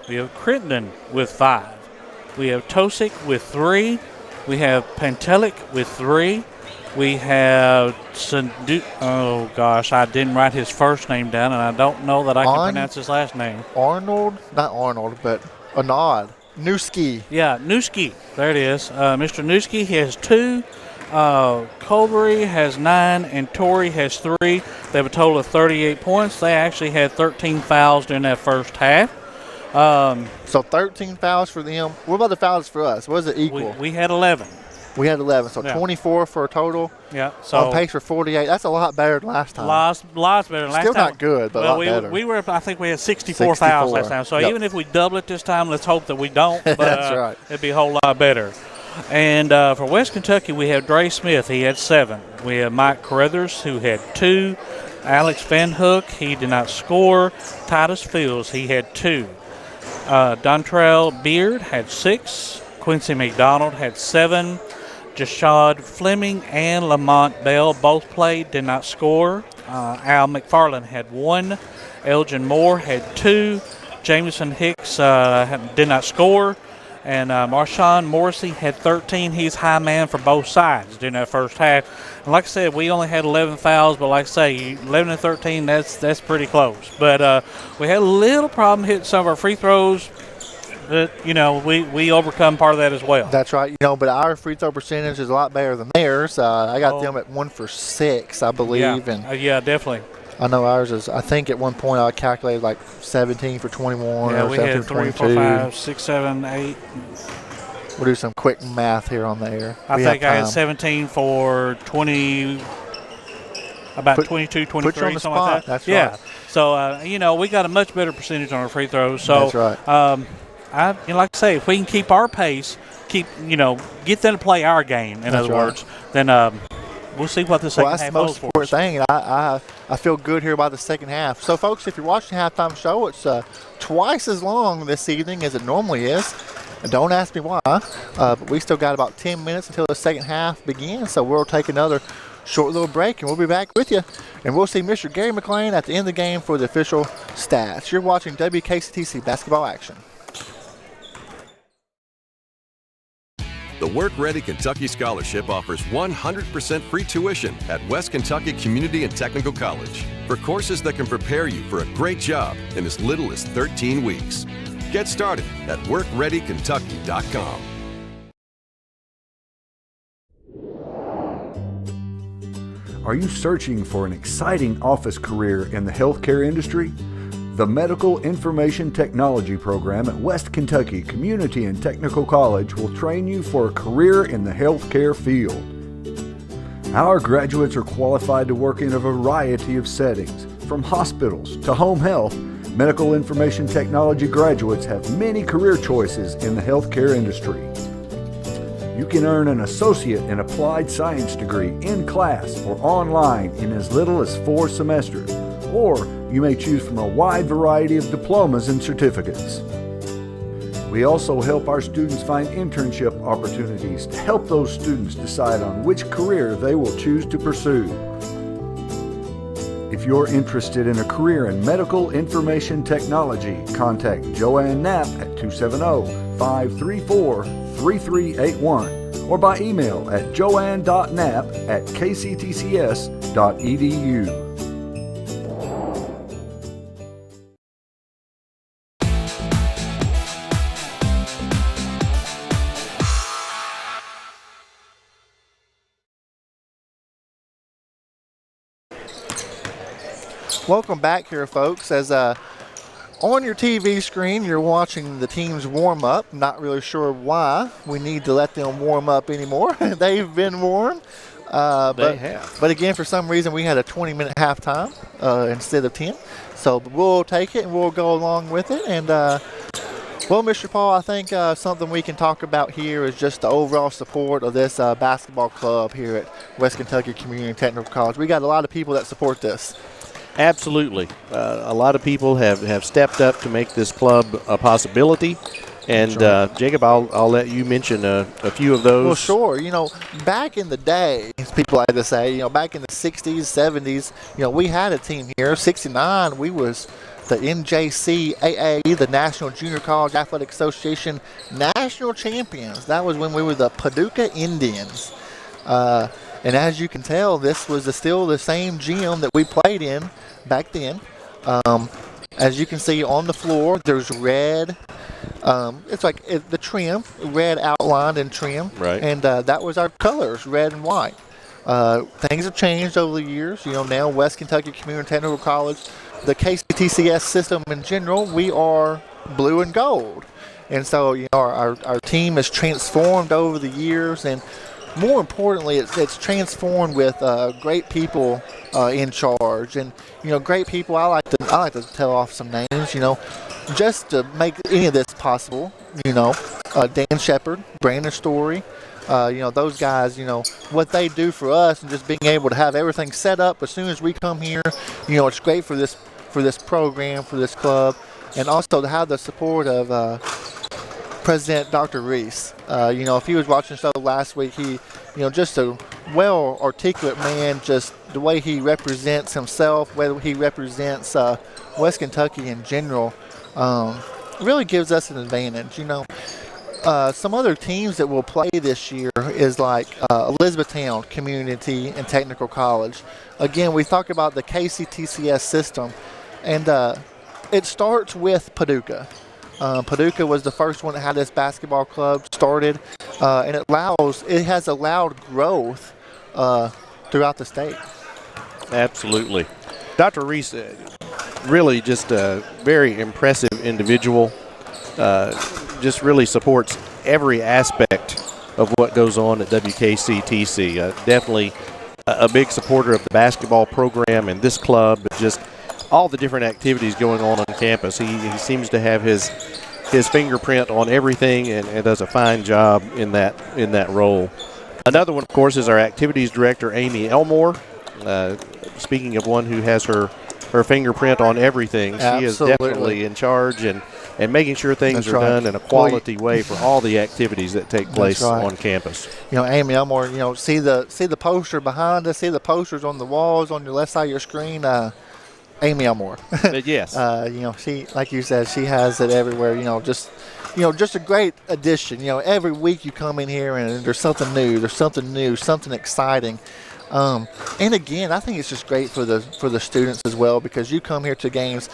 We have Crittenden with 5. We have Tosick with 3. We have Pantelic with 3. We have oh gosh, I didn't write his first name down, and I don't know that I can pronounce his last name. Not Arnold, but Anad. Newski. Yeah, Newski. There it is. Mr. Newski, he has 2. Colbury has 9, and Torrey has 3. They have a total of 38 points. They actually had 13 fouls during that first half. So 13 fouls for them. What about the fouls for us? Was it equal? We had 11. We had 11, so 24 for a total. Yeah. So on pace for 48. That's a lot better than last time. Lots better than last time. Still not good, but a lot better. We were, I think we had 64 fouls last time. So even if we double it this time, let's hope that we don't. But That's right. It'd be a whole lot better. And for West Kentucky, we have Dre Smith. He had 7. We have Mike Carruthers, who had 2. Alex Van Hook, he did not score. Titus Fields, he had 2. Dontrell Beard had 6. Quincy McDonald had 7. Jashad Fleming and Lamont Bell both played, did not score. Al McFarland had 1. Elgin Moore had 2. Jameson Hicks did not score. And Marshawn Morrissey had 13. He's high man for both sides during that first half. And like I said, we only had 11 fouls, but like I say, 11 and 13, that's pretty close. But we had a little problem hitting some of our free throws. But, you know, we overcome part of that as well. That's right. You know, but our free throw percentage is a lot better than theirs. I got them at 1 for 6, I believe. Yeah, and yeah, definitely. I know ours is, I think at one point I calculated like 17 for 21 yeah, or we 17 had for 3, 22. 4, 5, 6, 7, 8. We'll do some quick math here on the air. I think I had 17 for 20, about 22, 23, put you on the something spot. like that. That's yeah. right. So, you know, we got a much better percentage on our free throws. So, that's right. Like I say, if we can keep our pace, get them to play our game, in other words, then we'll see what the second half holds for us. That's the most important thing. I feel good here about the second half. So, folks, if you're watching the halftime show, it's twice as long this evening as it normally is. And don't ask me why, but we still got about 10 minutes until the second half begins. So we'll take another short little break, and we'll be back with you. And we'll see Mr. Gary McLean at the end of the game for the official stats. You're watching WKCTC Basketball Action. The Work Ready Kentucky Scholarship offers 100% free tuition at West Kentucky Community and Technical College for courses that can prepare you for a great job in as little as 13 weeks. Get started at WorkReadyKentucky.com. Are you searching for an exciting office career in the healthcare industry? The Medical Information Technology program at West Kentucky Community and Technical College will train you for a career in the healthcare field. Our graduates are qualified to work in a variety of settings, from hospitals to home health. Medical Information Technology graduates have many career choices in the healthcare industry. You can earn an associate in applied science degree in class or online in as little as 4 semesters, or you may choose from a wide variety of diplomas and certificates. We also help our students find internship opportunities to help those students decide on which career they will choose to pursue. If you're interested in a career in medical information technology, contact Joanne Knapp at 270-534-3381 or by email at joanne.knapp@kctcs.edu. Welcome back here, folks. As on your TV screen, you're watching the teams warm up. Not really sure why we need to let them warm up anymore. They've been warm. They have. But again, for some reason, we had a 20-minute halftime instead of 10. So we'll take it and we'll go along with it. And, well, Mr. Paul, I think something we can talk about here is just the overall support of this basketball club here at West Kentucky Community and Technical College. We got a lot of people that support this. Absolutely. A lot of people have stepped up to make this club a possibility. And, Jacob, I'll let you mention a few of those. Well, sure. You know, back in the day, as people like to say, you know, back in the 60s, 70s, you know, we had a team here. 69, we was the NJCAA, the National Junior College Athletic Association national champions. That was when we were the Paducah Indians. And as you can tell, this was still the same gym that we played in back then. As you can see on the floor, there's red. It's like the trim, red outlined and trim. Right. And that was our colors, red and white. Things have changed over the years. You know, now West Kentucky Community and Technical College, the KCTCS system in general, we are blue and gold. And so, you know, our team has transformed over the years, and more importantly, it's transformed with great people in charge, and you know, great people. I like to tell off some names, you know, just to make any of this possible. You know, Dan Shepard, Brandon Story, you know, those guys. You know what they do for us, and just being able to have everything set up as soon as we come here. You know, it's great for this program, for this club, and also to have the support of President Dr. Reese. You know, if he was watching the show last week, he, you know, just a well articulate man, just the way he represents himself, whether he represents West Kentucky in general, really gives us an advantage. You know, some other teams that will play this year is like Elizabethtown Community and Technical College. Again, we talk about the KCTCS system, and it starts with Paducah. Paducah was the first one that had this basketball club started, and it has allowed growth throughout the state. Absolutely. Dr. Reese, really just a very impressive individual, just really supports every aspect of what goes on at WKCTC. Definitely a big supporter of the basketball program and this club, but just all the different activities going on campus. He seems to have his fingerprint on everything and does a fine job in that role. Another one, of course, is our activities director, Amy Elmore. Speaking of one who has her fingerprint on everything, Absolutely. She is definitely in charge and making sure things That's are right. done in a quality way for all the activities that take place right. on campus. You know, Amy Elmore, you know, see the poster behind us, see the posters on the walls on your left side of your screen. Amy Elmore. Yes. You know, she, like you said, she has it everywhere. You know, just a great addition. You know, every week you come in here and there's something new, something exciting. And again, I think it's just great for the students as well, because you come here to games.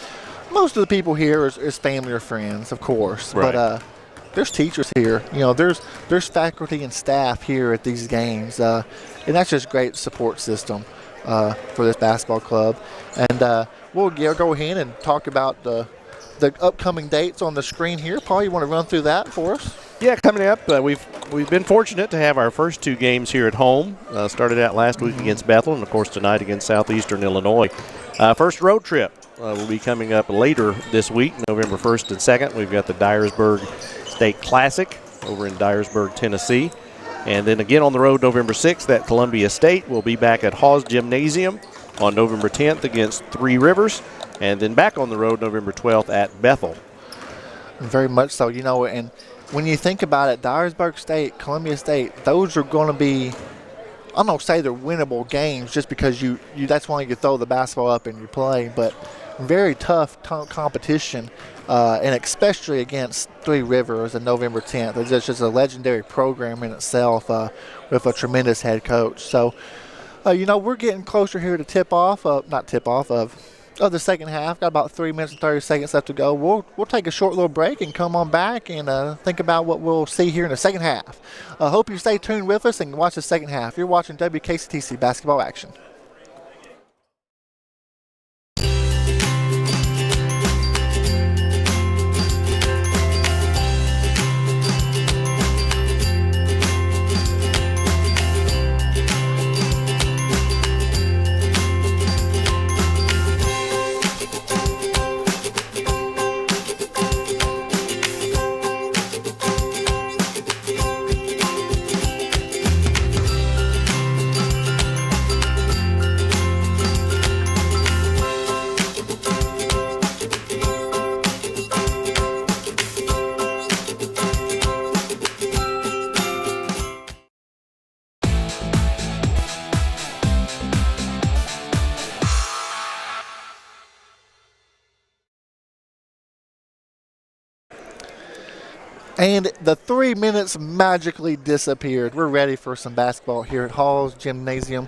Most of the people here is family or friends, of course, right. But there's teachers here. You know, there's faculty and staff here at these games, and that's just great support system. for this basketball club. And we'll go ahead and talk about the upcoming dates on the screen here. Paul, you want to run through that for us? Yeah, coming up, we've been fortunate to have our first 2 games here at home. Started out last week against Bethel, and of course tonight against Southeastern Illinois. First road trip will be coming up later this week, November 1st and 2nd. We've got the Dyersburg State Classic over in Dyersburg, Tennessee. And then again on the road November 6th at Columbia State. We'll be back at Haws Gymnasium on November 10th against Three Rivers. And then back on the road November 12th at Bethel. Very much so, and when you think about it, Dyersburg State, Columbia State, those are going to be, I'm not say they're winnable games just because you that's why you throw the basketball up and you play, but very tough competition, and especially against Three Rivers on November 10th. It's just a legendary program in itself with a tremendous head coach. So, we're getting closer here to of the second half. Got about 3 minutes and 30 seconds left to go. We'll take a short little break and come on back and think about what we'll see here in the second half. Hope you stay tuned with us and watch the second half. You're watching WKCTC Basketball Action. And the 3 minutes magically disappeared. We're ready for some basketball here at Haws Gymnasium.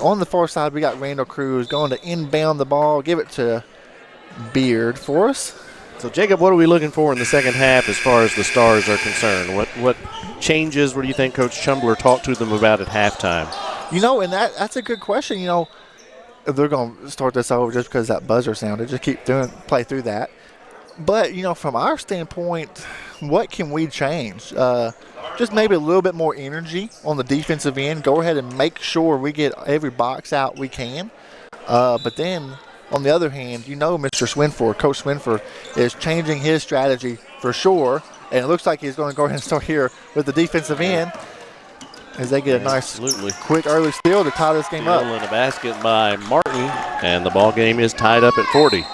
On the far side, we got Randall Cruz going to inbound the ball, give it to Beard for us. So, Jacob, what are we looking for in the second half as far as the Stars are concerned? What changes, what do you think Coach Chumbler talked to them about at halftime? And that's a good question. If they're going to start this over just because that buzzer sounded, just play through that. But, from our standpoint, what can we change? Just maybe a little bit more energy on the defensive end. Go ahead and make sure we get every box out we can. But then, on the other hand, Mr. Swinford, Coach Swinford, is changing his strategy for sure. And it looks like he's going to go ahead and start here with the defensive end as they get a nice, quick early steal to tie this game up. In a basket by Martin, and the ball game is tied up at 40.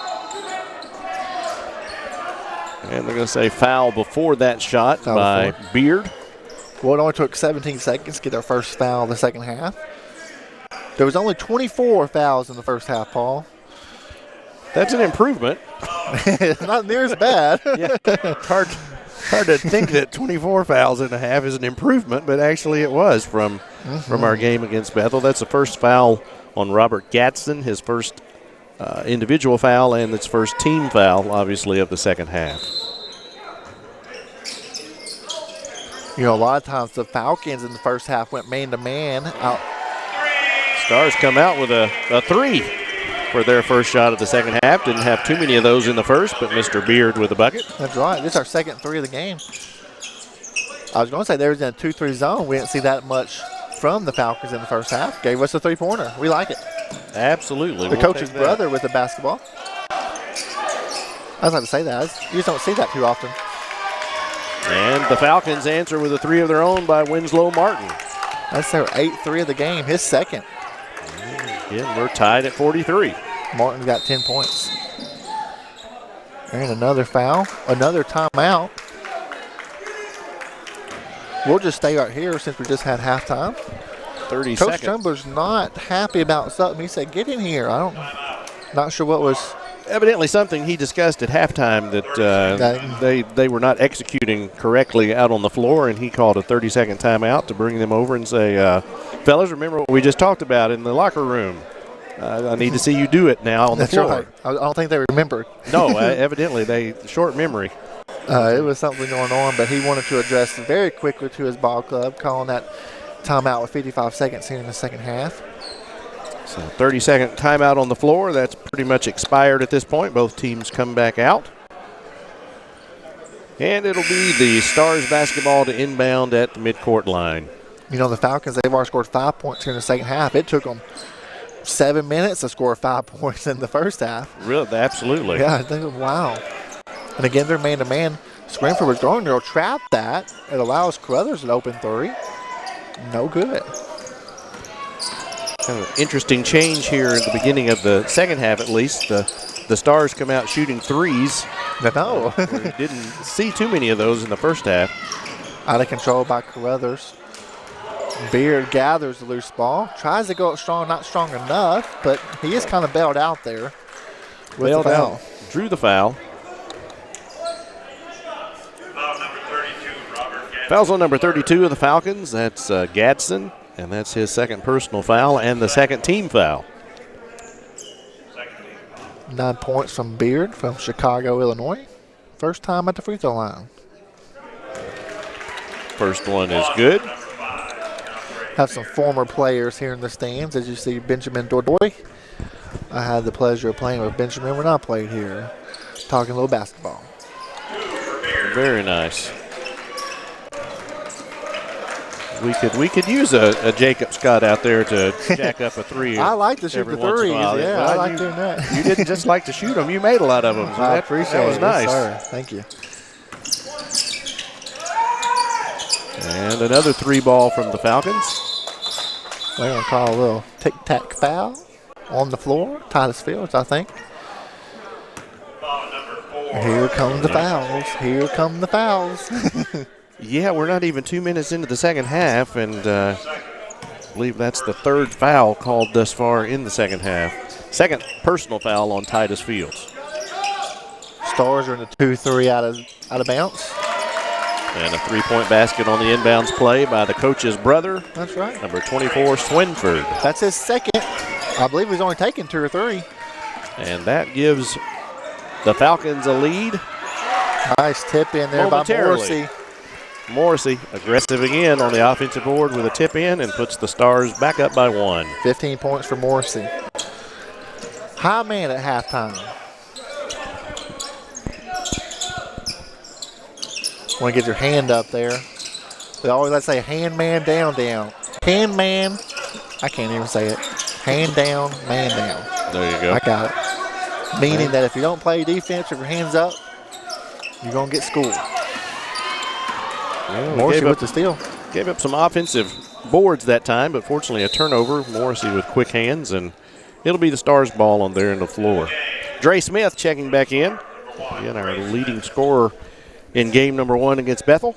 And they're going to say foul before that shot by Beard. Well, it only took 17 seconds to get their first foul in the second half. There was only 24 fouls in the first half, Paul. That's an improvement. Not near as bad. Yeah, hard to think that 24 fouls in a half is an improvement, but actually it was from our game against Bethel. That's the first foul on Robert Gadsden, his first individual foul and its first team foul, obviously, of the second half. A lot of times the Falcons in the first half went man-to-man. Stars come out with a three for their first shot of the second half. Didn't have too many of those in the first, but Mr. Beard with a bucket. That's right. This is our second three of the game. I was going to say there was in a 2-3 zone. We didn't see that much from the Falcons in the first half. Gave us a three-pointer. We like it. Absolutely. The coach's brother with the basketball. I was about to say that. You just don't see that too often. And the Falcons answer with a three of their own by Winslow Martin. That's their 8th of the game, his second. Again, we're tied at 43. Martin got 10 points. And another foul, another timeout. We'll just stay right here since we just had halftime. 30 Coach seconds. Chumbler's not happy about something. He said, get in here. Not sure what was. Evidently something he discussed at halftime that they were not executing correctly out on the floor, and he called a 30-second timeout to bring them over and say, fellas, remember what we just talked about in the locker room. I need to see you do it now on the floor. Right. I don't think they remembered. No, evidently short memory. It was something going on, but he wanted to address very quickly to his ball club, calling that timeout with 55 seconds here in the second half. So 30-second timeout on the floor. That's pretty much expired at this point. Both teams come back out. And it'll be the Stars basketball to inbound at the midcourt line. You know, the Falcons, they've already scored 5 points here in the second half. It took them 7 minutes to score 5 points in the first half. Really? Absolutely. Yeah, I think, wow. And again, they're man-to-man. Scranford was going to trap that. It allows Carruthers an open three. No good. Kind of interesting change here at the beginning of the second half, at least. The Stars come out shooting threes. No. We didn't see too many of those in the first half. Out of control by Carruthers. Beard gathers the loose ball. Tries to go up strong, not strong enough, but he is kind of bailed out there. Bailed out. Drew the foul. Foul's on number 32 of the Falcons. That's Gadsden, and that's his second personal foul and the second team foul. 9 points from Beard from Chicago, Illinois. First time at the free throw line. First one is good. Have some former players here in the stands. As you see, Benjamin Dordoy. I had the pleasure of playing with Benjamin when I played here. Talking a little basketball. Very nice. We could use a Jacob Scott out there to jack up a three. I like to shoot the threes. Yeah, I like doing that. You didn't just like to shoot them. You made a lot of them. So I appreciate it. That was nice. Yes, sir. Thank you. And another three ball from the Falcons. They're going to call a little tic-tac foul on the floor. Titus Fields, I think. Here come the fouls. Here come the fouls. Yeah, we're not even 2 minutes into the second half, and I believe that's the third foul called thus far in the second half. Second personal foul on Titus Fields. Stars are in the 2-3 out of bounds. And a three-point basket on the inbounds play by the coach's brother. That's right. Number 24, Swinford. That's his second. I believe he's only taken 2 or 3. And that gives the Falcons a lead. Nice tip in there by Morrissey. Morrissey aggressive again on the offensive board with a tip in and puts the Stars back up by 1. 15 points for Morrissey. High man at halftime. Want to get your hand up there. They always like to say hand man, down, down. Hand man, I can't even say it. Hand down, man down. There you go. I got it. Meaning that if you don't play defense with your hands up, you're going to get schooled. Well, Morrissey with the steal. Gave up some offensive boards that time, but fortunately a turnover. Morrissey with quick hands, and it'll be the Stars ball on there in the floor. Dre Smith checking back in. Again, our leading scorer in game number 1 against Bethel.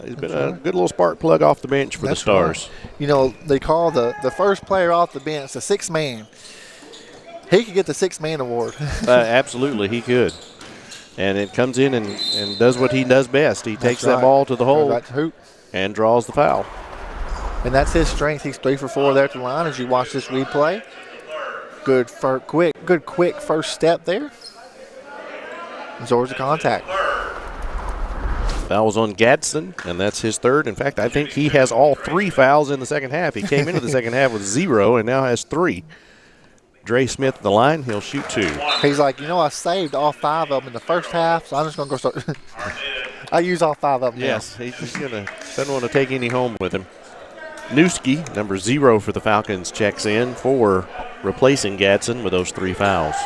He's been a good little spark plug off the bench for the Stars. Right. You know, they call the first player off the bench the sixth man. He could get the sixth man award. Absolutely, he could. And it comes in and does what he does best. He takes that ball to the hole right to hoop and draws the foul. And that's his strength. He's 3 for 4 there at the line as you watch this replay. Good quick first step there. Absorbs the contact. Foul was on Gadsden, and that's his third. In fact, I think he has all 3 fouls in the second half. He came into the second half with 0 and now has 3. Dre Smith at the line, he'll shoot 2. He's like, I saved all 5 of them in the first half, so I'm just going to go start. I use all 5 of them Yes, he's just doesn't want to take any home with him. Newski, number 0 for the Falcons, checks in for replacing Gadsden with those 3 fouls.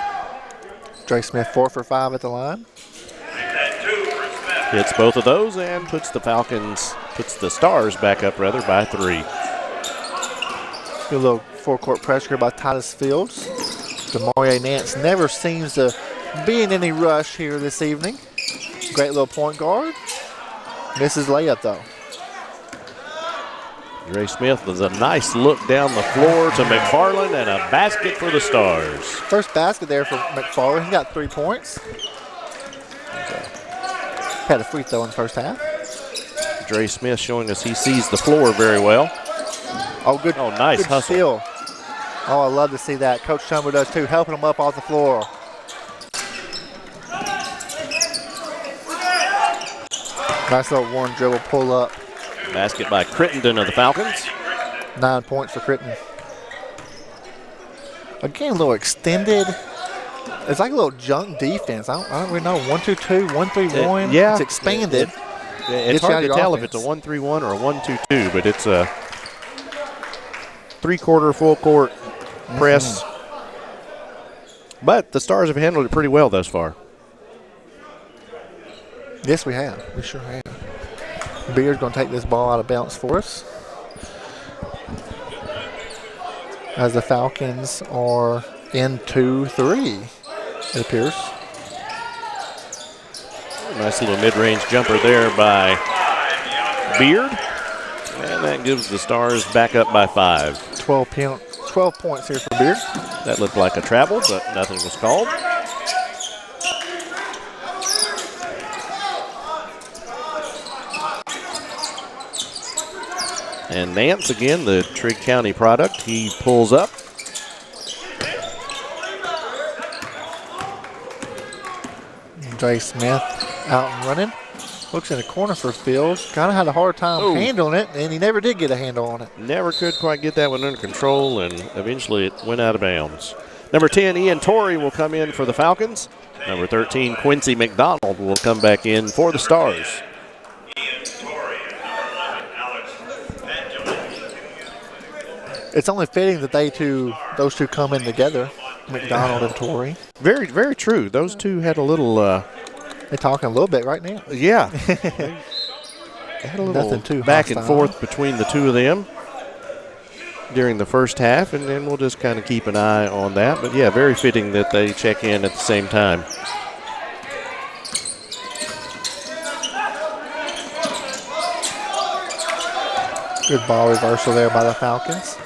Dre Smith 4 for 5 at the line. Hits both of those and puts the Stars back up by 3. Good little four-court pressure by Titus Fields. Demarie Nance never seems to be in any rush here this evening. Great little point guard. Misses layup, though. Dre Smith does a nice look down the floor to McFarland and a basket for the Stars. First basket there for McFarland. He got 3 points. Had a free throw in the first half. Dre Smith showing us he sees the floor very well. Oh, good. Oh, nice good hustle. Steal. Oh, I love to see that. Coach Chumber does too, helping him up off the floor. Nice little one dribble pull up. Basket by Crittenden of the Falcons. 9 points for Crittenden. Again, a little extended. It's like a little junk defense. I don't really know. 1-2-2, 1-3-1. Yeah. It's expanded. It's hard to tell if it's a 1-3-1 or a 1-2-2, but it's a three-quarter full court press. But the Stars have handled it pretty well thus far. Yes, we have. We sure have. Beard's going to take this ball out of bounds for us, as the Falcons are in 2-3, it appears. Nice little mid-range jumper there by Beard. And that gives the Stars back up by 5. 12 points here for Beard. That looked like a travel, but nothing was called. And Nance, again, the Trigg County product, he pulls up. Dre Smith out and running. Looks in the corner for Fields. Kind of had a hard time handling it, and he never did get a handle on it. Never could quite get that one under control, and eventually it went out of bounds. Number 10, Ian Torrey will come in for the Falcons. Number 13, Quincy McDonald will come back in for the Stars. It's only fitting that those two come in together, McDonald and Torrey. Very, very true. Those two had a little. They're talking a little bit right now. Yeah. They had a little Nothing too back hostile. and forth between the two of them during the first half, and then we'll just kind of keep an eye on that. But yeah, very fitting that they check in at the same time. Good ball reversal there by the Falcons.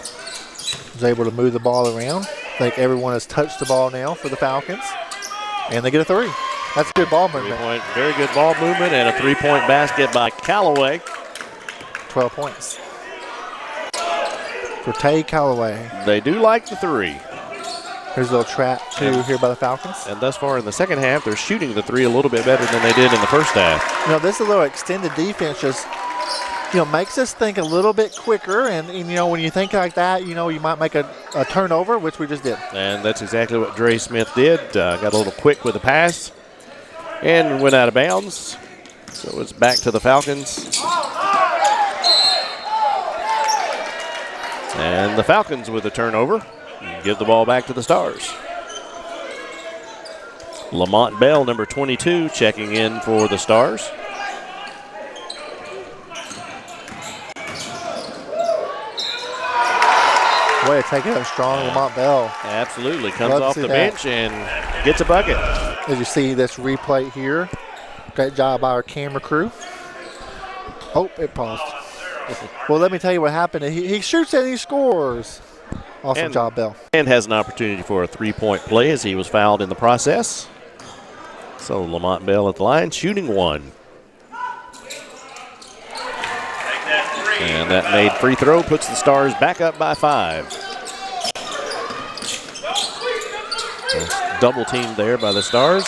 Was able to move the ball around. I think everyone has touched the ball now for the Falcons. And they get a 3. That's good ball movement. Very good ball movement and a 3-point basket by Callaway. 12 points for Tay Callaway. They do like the 3. Here's a little trap, too, here by the Falcons. And thus far in the second half, they're shooting the 3 a little bit better than they did in the first half. You know, this is a little extended defense just, makes us think a little bit quicker. And when you think like that, you might make a turnover, which we just did. And that's exactly what Dre Smith did. Got a little quick with the pass and went out of bounds. So it's back to the Falcons. And the Falcons with a turnover. Give the ball back to the Stars. Lamont Bell, number 22, checking in for the Stars. Way to take it up strong, Lamont Bell. Absolutely. Comes off the bench and gets a bucket. As you see this replay here, great job by our camera crew. Oh, it paused. Well, let me tell you what happened. He shoots and he scores. Awesome job, Bell. And has an opportunity for a 3-point play as he was fouled in the process. So Lamont Bell at the line, shooting 1. And that made free throw puts the Stars back up by 5. Double teamed there by the Stars.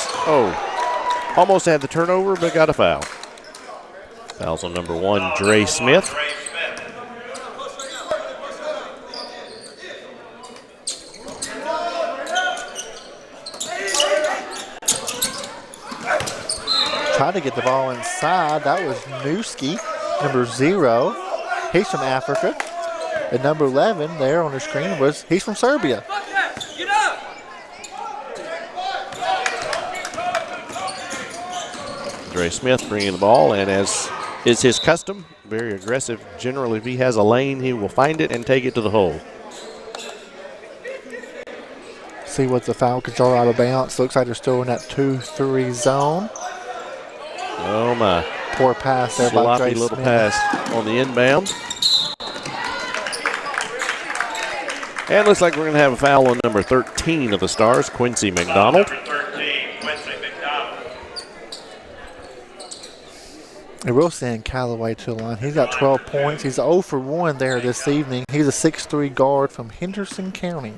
Almost had the turnover, but got a foul. Fouls on number 1, Dre Smith. Tried to get the ball inside. That was Newski, number 0. He's from Africa. And number 11 there on the screen he's from Serbia. Dre Smith bringing the ball, and as is his custom, very aggressive. Generally, if he has a lane, he will find it and take it to the hole. See what the Falcons are out of bounds. Looks like they're still in that 2-3 zone. Oh, my. Poor pass there by Dre little Smith. pass on the inbound. And looks like we're going to have a foul on number 13 of the Stars, Quincy McDonald. Number 13, Quincy McDonald. And we'll send Callaway to the line. He's got 12 points. He's 0 for 1 there this evening. He's a 6'3 guard from Henderson County.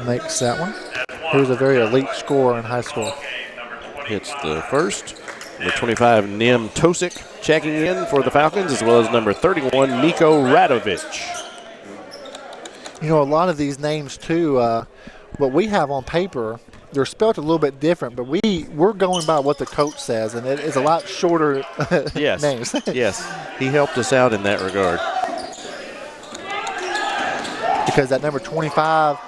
Makes that one. He was a very elite scorer in high school. Hits the first. Number 25, Nim Tosic checking in for the Falcons, as well as number 31, Nico Radovich. You know, a lot of these names, too, what we have on paper, they're spelled a little bit different, but we're going by what the coach says, and it is a lot shorter Yes. names. Yes, he helped us out in that regard. Because that number 25,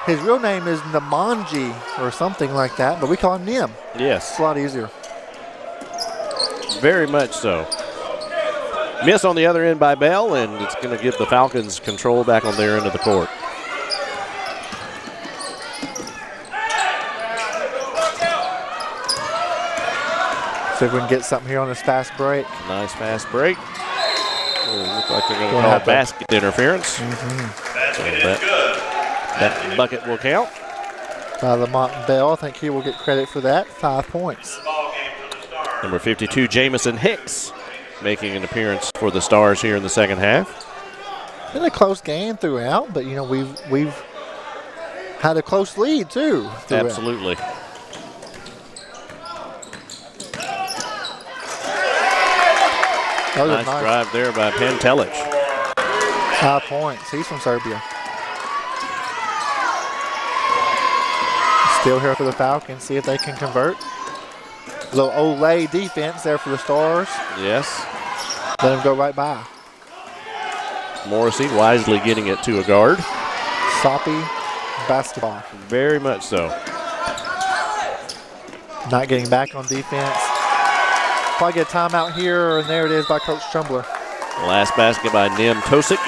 his real name is Namanji or something like that, but we call him Nim. Yes. It's a lot easier. Very much so. Miss on the other end by Bell, and it's going to give the Falcons control back on their end of the court. See if we can get something here on this fast break. Nice fast break. Looks like they're going to call basket interference. Basket is that, good. that bucket will count. Lamont Bell, I think he will get credit for that. 5 points. Ball game for the Stars. Number 52, Jamison Hicks, making an appearance for the Stars here in the second half. Been a close game throughout, but you know we've had a close lead too. Throughout. Absolutely. Nice drive there by Pantelic. 5 points. He's from Serbia. Still here for the Falcons. See if they can convert. A little Olay defense there for the Stars. Yes. Let him go right by. Morrissey wisely getting it to a guard. Soppy basketball. Very much so. Not getting back on defense. Probably get a timeout here, and there it is by Coach Trumbler. Last basket by Nim Tosic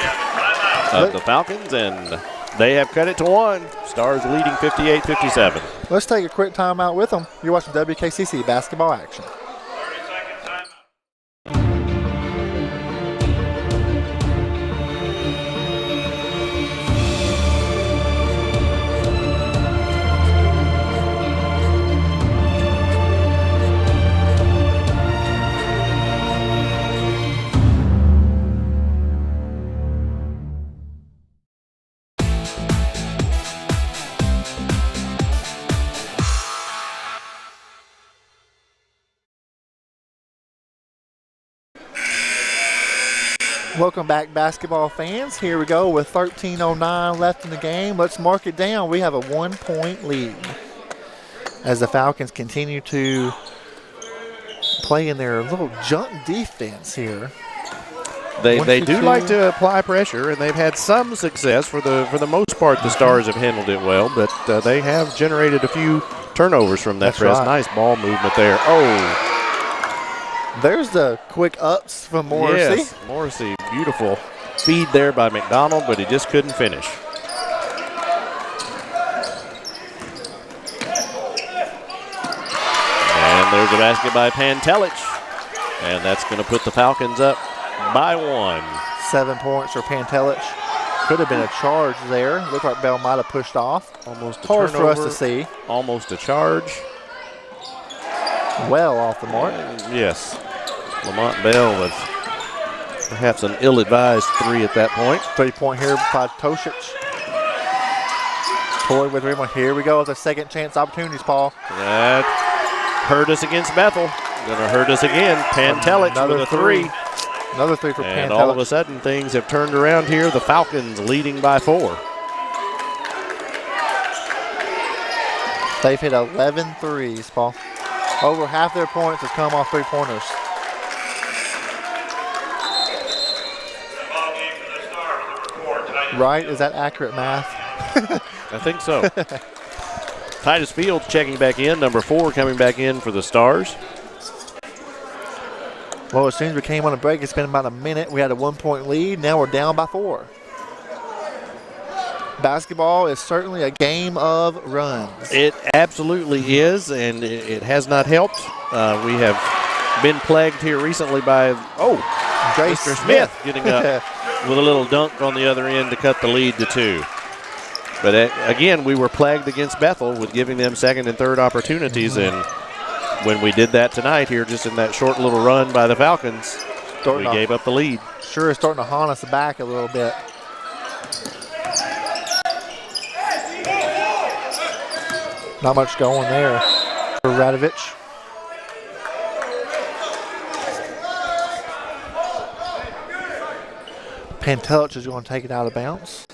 of the Falcons, and they have cut it to 1. Stars leading 58-57. Let's take a quick timeout with them. You're watching WKCC basketball action. 30-second timeout. Welcome back, basketball fans. Here we go with 13:09 left in the game. Let's mark it down. We have a 1-point lead as the Falcons continue to play in their little junk defense here. They do like to apply pressure, and they've had some success. For the most part, the Stars have handled it well, but they have generated a few turnovers from that That's press. right. Nice ball movement there. Oh, there's the quick ups from Morrissey. yes, Morrissey, beautiful feed there by McDonald, but he just couldn't finish. And there's a basket by Pantelic, and that's going to put the Falcons up by 1. 7 points for Pantelic. Could have been a charge there. Looked like Bell might have pushed off. Almost a hard for us to turnover, see. Almost a charge. Well off the mark. Yes. Lamont Bell with perhaps an ill-advised 3 at that point. 3-point here by Tosic. Toy with rebound. Here we go with the second chance opportunities, Paul. That hurt us against Bethel. Going to hurt us again. Pantelic with a 3. Another 3 for Pantelic. And all of a sudden things have turned around here. The Falcons leading by 4. They've hit 11 threes, Paul. Over half their points has come off 3-pointers. Ball game for the Stars, number 4, Titus Right? Fields. Is that accurate math? I think so. Titus Fields checking back in. Number 4 coming back in for the Stars. Well, as soon as we came on a break, it's been about a minute. We had a 1-point lead. Now we're down by 4. Basketball is certainly a game of runs. It absolutely is, and it has not helped. We have been plagued here recently by, Mr. Smith getting up with a little dunk on the other end to cut the lead to 2. But again, we were plagued against Bethel with giving them second and third opportunities, and when we did that tonight here, just in that short little run by the Falcons, we gave up the lead. Sure is starting to haunt us back a little bit. Not much going there for Radovich. Pantelich is going to take it out of bounds.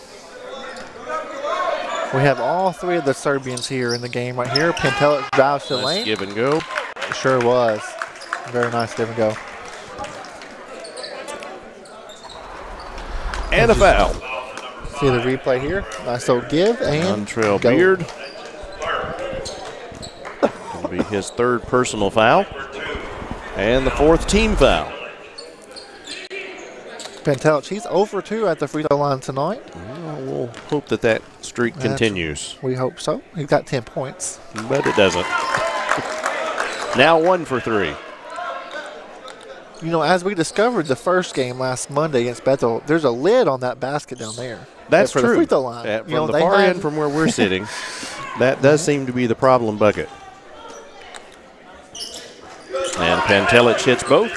We have all three of the Serbians here in the game right here. Pantelich drives to the lane. Give and go. It sure was. Very nice give and go. And a foul. See the replay here. Nice little give and Untrail go. Beard. It'll be his third personal foul. And the fourth team foul. Pantelich, he's over 2 at the free throw line tonight. Well, we'll hope that streak continues. We hope so. He's got 10 points. But it doesn't. Now 1 for 3. You know, as we discovered the first game last Monday against Bethel, there's a lid on that basket down there. That's for true. the free throw line. From the far end from where we're sitting, that does seem to be the problem bucket. And Pantelich hits both,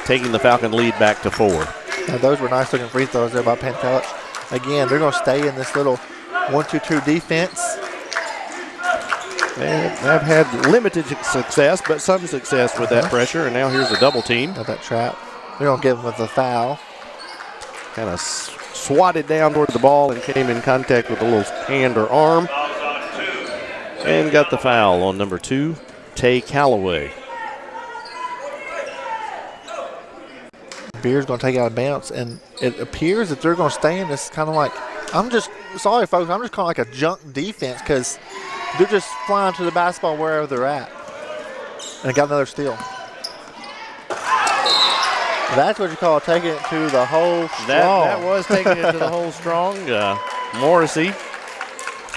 taking the Falcon lead back to 4. Now those were nice looking free throws there by Pantelich. Again, they're going to stay in this little 1-2-2 defense. They have had limited success, but some success with that pressure. And now here's a double team. Got that trap. They're going to give him with a foul. Kind of swatted down toward the ball and came in contact with a little hand or arm. And got the foul on number 2, Tay Calloway. Beard's going to take it out of bounds, and it appears that they're going to stay in this kind of like, sorry folks, I'm just calling it like a junk defense because they're just flying to the basketball wherever they're at. And they got another steal. That's what you call taking it to the hole strong. That was taking it to the hole strong. Morrissey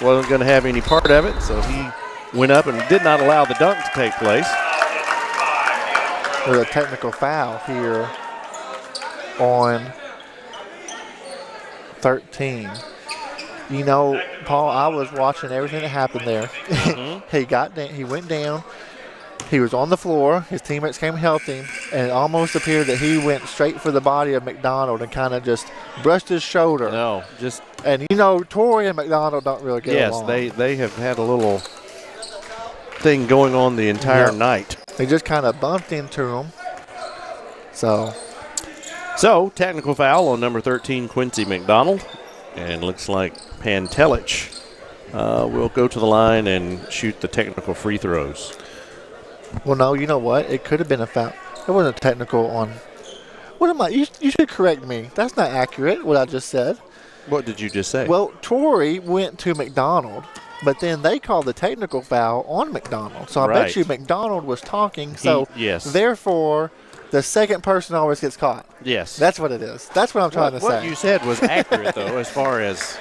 wasn't going to have any part of it, so he went up and did not allow the dunk to take place. There's a technical foul here on 13. You know, Paul, I was watching everything that happened there. Mm-hmm. He went down. He was on the floor. His teammates came and helped him, and it almost appeared that he went straight for the body of McDonald and kind of just brushed his shoulder. No, just. And you know, Torrey and McDonald don't really get along. Yes, they have had a little thing going on the entire night. They just kind of bumped into him. So, technical foul on number 13, Quincy McDonald. And looks like Pantelich will go to the line and shoot the technical free throws. Well, no, you know what? It could have been a foul. It wasn't technical on. What am I? You should correct me. That's not accurate, what I just said. What did you just say? Well, Torrey went to McDonald, but then they called the technical foul on McDonald. So I bet you McDonald was talking. Therefore, the second person always gets caught. Yes. That's what it is. That's what I'm trying to say. What you said was accurate, though, as far as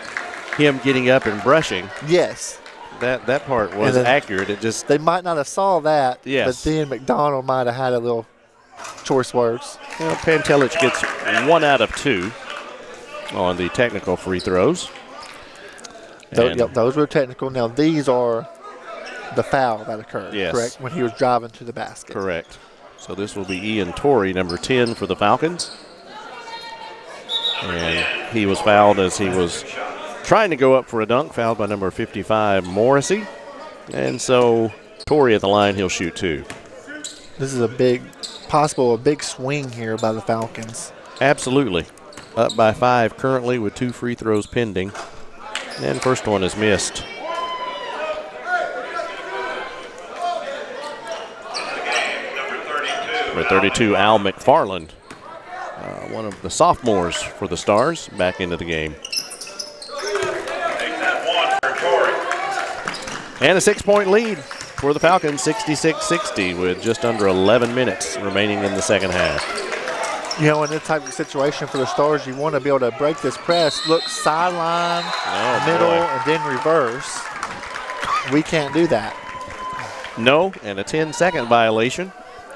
him getting up and brushing. Yes. That part was accurate. It just. They might not have saw that, yes. But then McDonald might have had a little choice words. Well, Pantelich gets 1 out of 2 on the technical free throws. Those were technical. Now, these are the foul that occurred, correct? When he was driving to the basket. Correct. So this will be Ian Torrey, number 10 for the Falcons. And he was fouled as he was trying to go up for a dunk, fouled by number 55, Morrissey. And so Torrey at the line, he'll shoot 2. This is a big swing here by the Falcons. Absolutely. Up by 5 currently with 2 free throws pending. And first one is missed. Number 32, Al McFarland, one of the sophomores for the Stars, back into the game. And a 6-point lead for the Falcons, 66-60, with just under 11 minutes remaining in the second half. You know, in this type of situation for the Stars, you want to be able to break this press, look sideline, middle, and then reverse. We can't do that. No, and a 10-second violation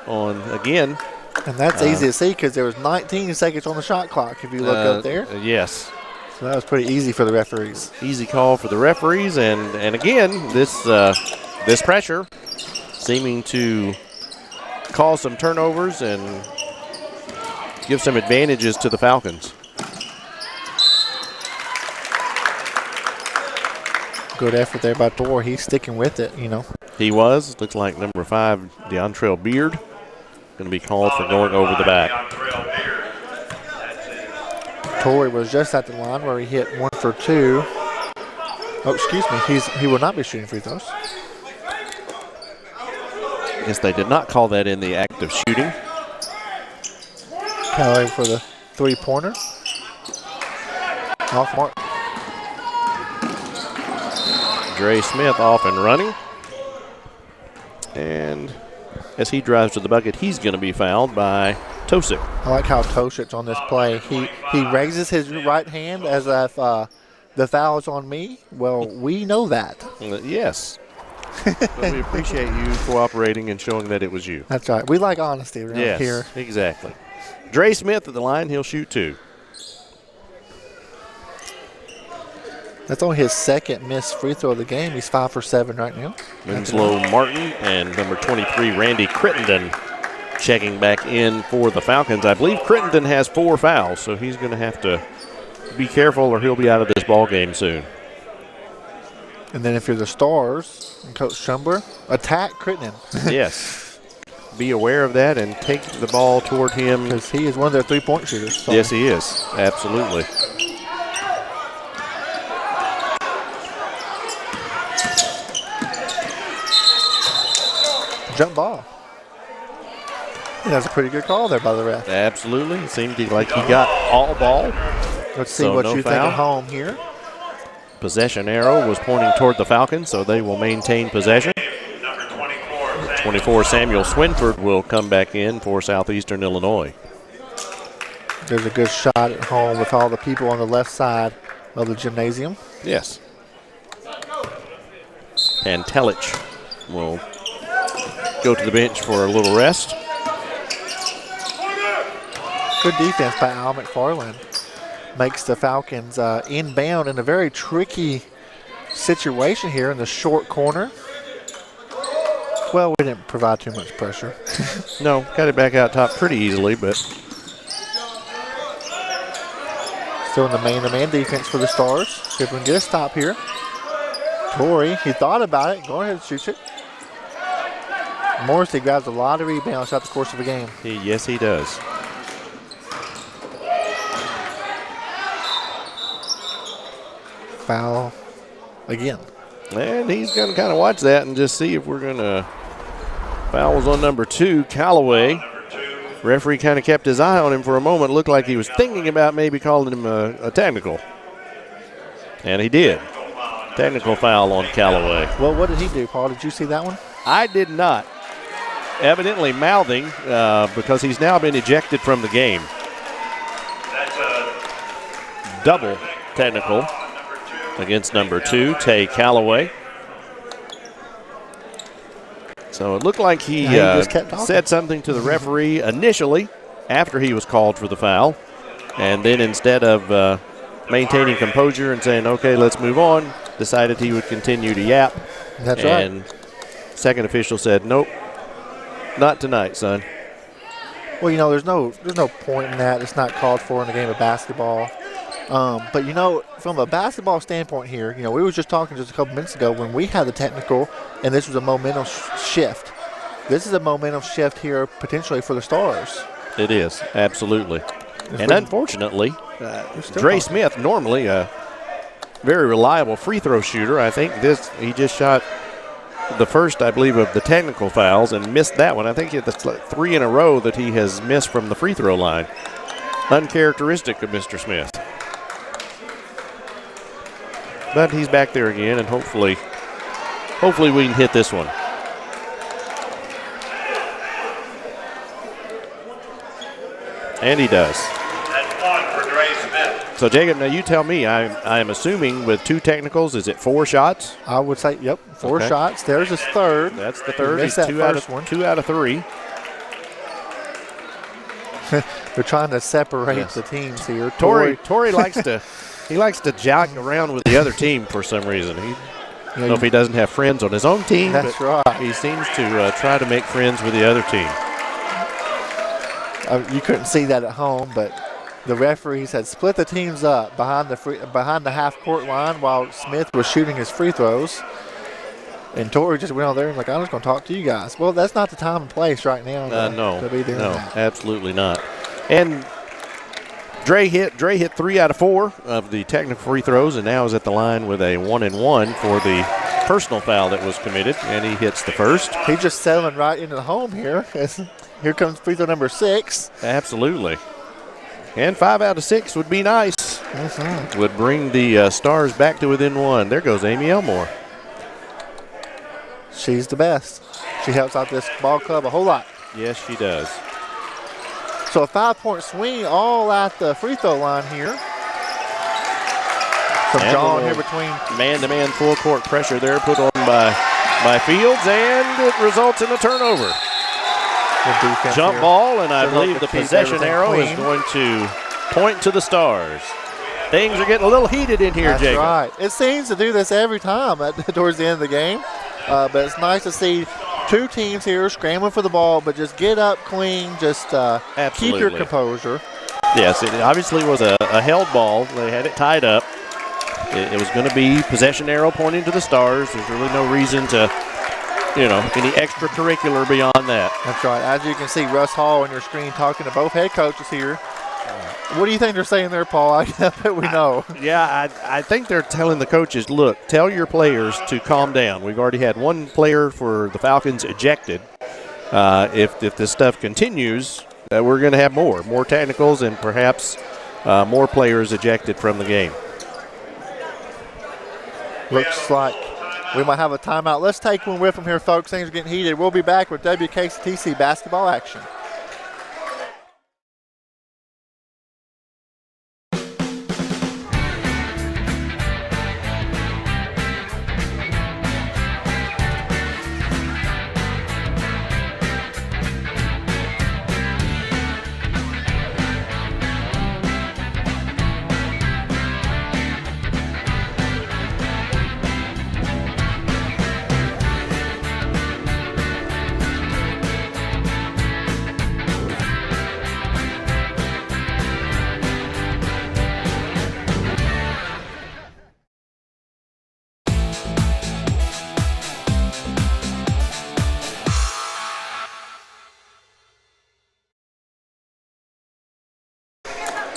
on, again. And that's easy to see because there was 19 seconds on the shot clock if you look up there. Yes. So that was pretty easy for the referees. Easy call for the referees, and again, this pressure seeming to cause some turnovers and give some advantages to the Falcons. Good effort there by Thor. He's sticking with it, you know. He was. Looks like number 5, Deontrell Beard, going to be called for going over the back. Torrey was just at the line where he hit 1 for 2. Oh, excuse me. He will not be shooting free throws. I guess they did not call that in the act of shooting. Callaway for the three-pointer. Off mark. Dre Smith off and running. And as he drives to the bucket, he's going to be fouled by Tosic. I like how Tosic's on this play. He raises his right hand as if the foul's on me. Well, we know that. Yes. But we appreciate you cooperating and showing that it was you. That's right. We like honesty around Yes, here. exactly. Dre Smith at the line. He'll shoot 2. That's only his second missed free throw of the game. He's 5 for 7 right now. Winslow Martin and number 23, Randy Crittenden, checking back in for the Falcons. I believe Crittenden has 4 fouls, so he's going to have to be careful or he'll be out of this ball game soon. And then if you're the Stars and Coach Schumber, attack Crittenden. Yes. Be aware of that and take the ball toward him. Because he is one of their three-point shooters. So. Yes, he is. Absolutely. Jump ball. And that's a pretty good call there by the ref. Absolutely. It seemed like he got all ball. Let's see So what no you think foul. at home here. Possession arrow was pointing toward the Falcons, so they will maintain possession. Number 24, 24, Samuel Swinford will come back in for Southeastern Illinois. There's a good shot at home with all the people on the left side of the gymnasium. Yes. And Telich will go to the bench for a little rest. Good defense by Al McFarland. Makes the Falcons inbound in a very tricky situation here in the short corner. Well, we didn't provide too much pressure. No, got it back out top pretty easily, but Still in the man-to-man defense for the Stars. See if we can get a stop here. Torrey, he thought about it. Go ahead and shoot it. Morrissey grabs a lot of rebounds throughout the course of the game. yes, he does. Foul again. And he's going to kind of watch that and just see if we're going to. Foul was on number 2, Callaway. Referee kind of kept his eye on him for a moment. Looked like he was thinking about maybe calling him a technical. And he did. Technical foul on Callaway. Well, what did he do, Paul? Did you see that one? I did not. Evidently mouthing because he's now been ejected from the game. That's a Double technical against number 2, Tay Callaway. So it looked like he just kept talking. said something to the referee initially after he was called for the foul. And then instead of maintaining composure and saying, okay, let's move on, decided he would continue to yap. That's and right. second official said, nope, not tonight, son. Well, you know, there's no point in that. It's not called for in a game of basketball. But, you know, from a basketball standpoint here, you know, we were just talking just a couple minutes ago when we had the technical, and this was a momentum shift. This is a momentum shift here potentially for the Stars. It is, absolutely. And unfortunately, Dre Smith, normally a very reliable free throw shooter, I think he just shot the first, I believe, of the technical fouls and missed that one. I think it's like 3 in a row that he has missed from the free throw line. Uncharacteristic of Mr. Smith. But he's back there again, and hopefully we can hit this one. And he does. That's 1 for Dre Smith. So, Jacob, now you tell me. I'm assuming with 2 technicals, is it 4 shots? I would say, yep, 4 Okay. shots. There's his third. That's the He third. He's missed that 2 out first of one. 2 out of 3. They're trying to separate Yes. the teams here. Torrey likes to jog around with the other team for some reason. I don't know if he doesn't have friends on his own team, That's but right. he seems to try to make friends with the other team. You couldn't see that at home, but the referee said split the teams up behind the half-court line while Smith was shooting his free throws. And Torrey just went out there and like, I'm just going to talk to you guys. Well, that's not the time and place right now No, to be doing that. absolutely not. And Dre hit 3 out of 4 of the technical free throws, and now is at the line with a 1-and-1 for the personal foul that was committed, and he hits the first. He's just settling right into the home here. Here comes free throw number 6. Absolutely. And 5 out of 6 would be nice. Would bring the Stars back to within 1. There goes Amy Elmore. She's the best. She helps out this ball club a whole lot. Yes, she does. So a 5-point swing all at the free throw line here. Some John here between. Man-to-man full court pressure there put on by Fields, and it results in a turnover. Jump here. ball, and I Should believe help the to keep possession arrow everything is clean. going to point to the Stars. Things are getting a little heated in here, That's Jacob. right. It seems to do this every time towards the end of the game. But it's nice to see two teams here scrambling for the ball, but just get up clean, just keep your composure. Yes, it obviously was a held ball. They had it tied up. It was going to be possession arrow pointing to the Stars. There's really no reason to, any extracurricular beyond that. That's right. As you can see, Russ Hall on your screen talking to both head coaches here. What do you think they're saying there, Paul? I bet we know. I think they're telling the coaches, look, tell your players to calm down. We've already had one player for the Falcons ejected. If this stuff continues, we're going to have more technicals and perhaps more players ejected from the game. Looks like we might have a timeout. Let's take one with them here, folks. Things are getting heated. We'll be back with WKCTC basketball action.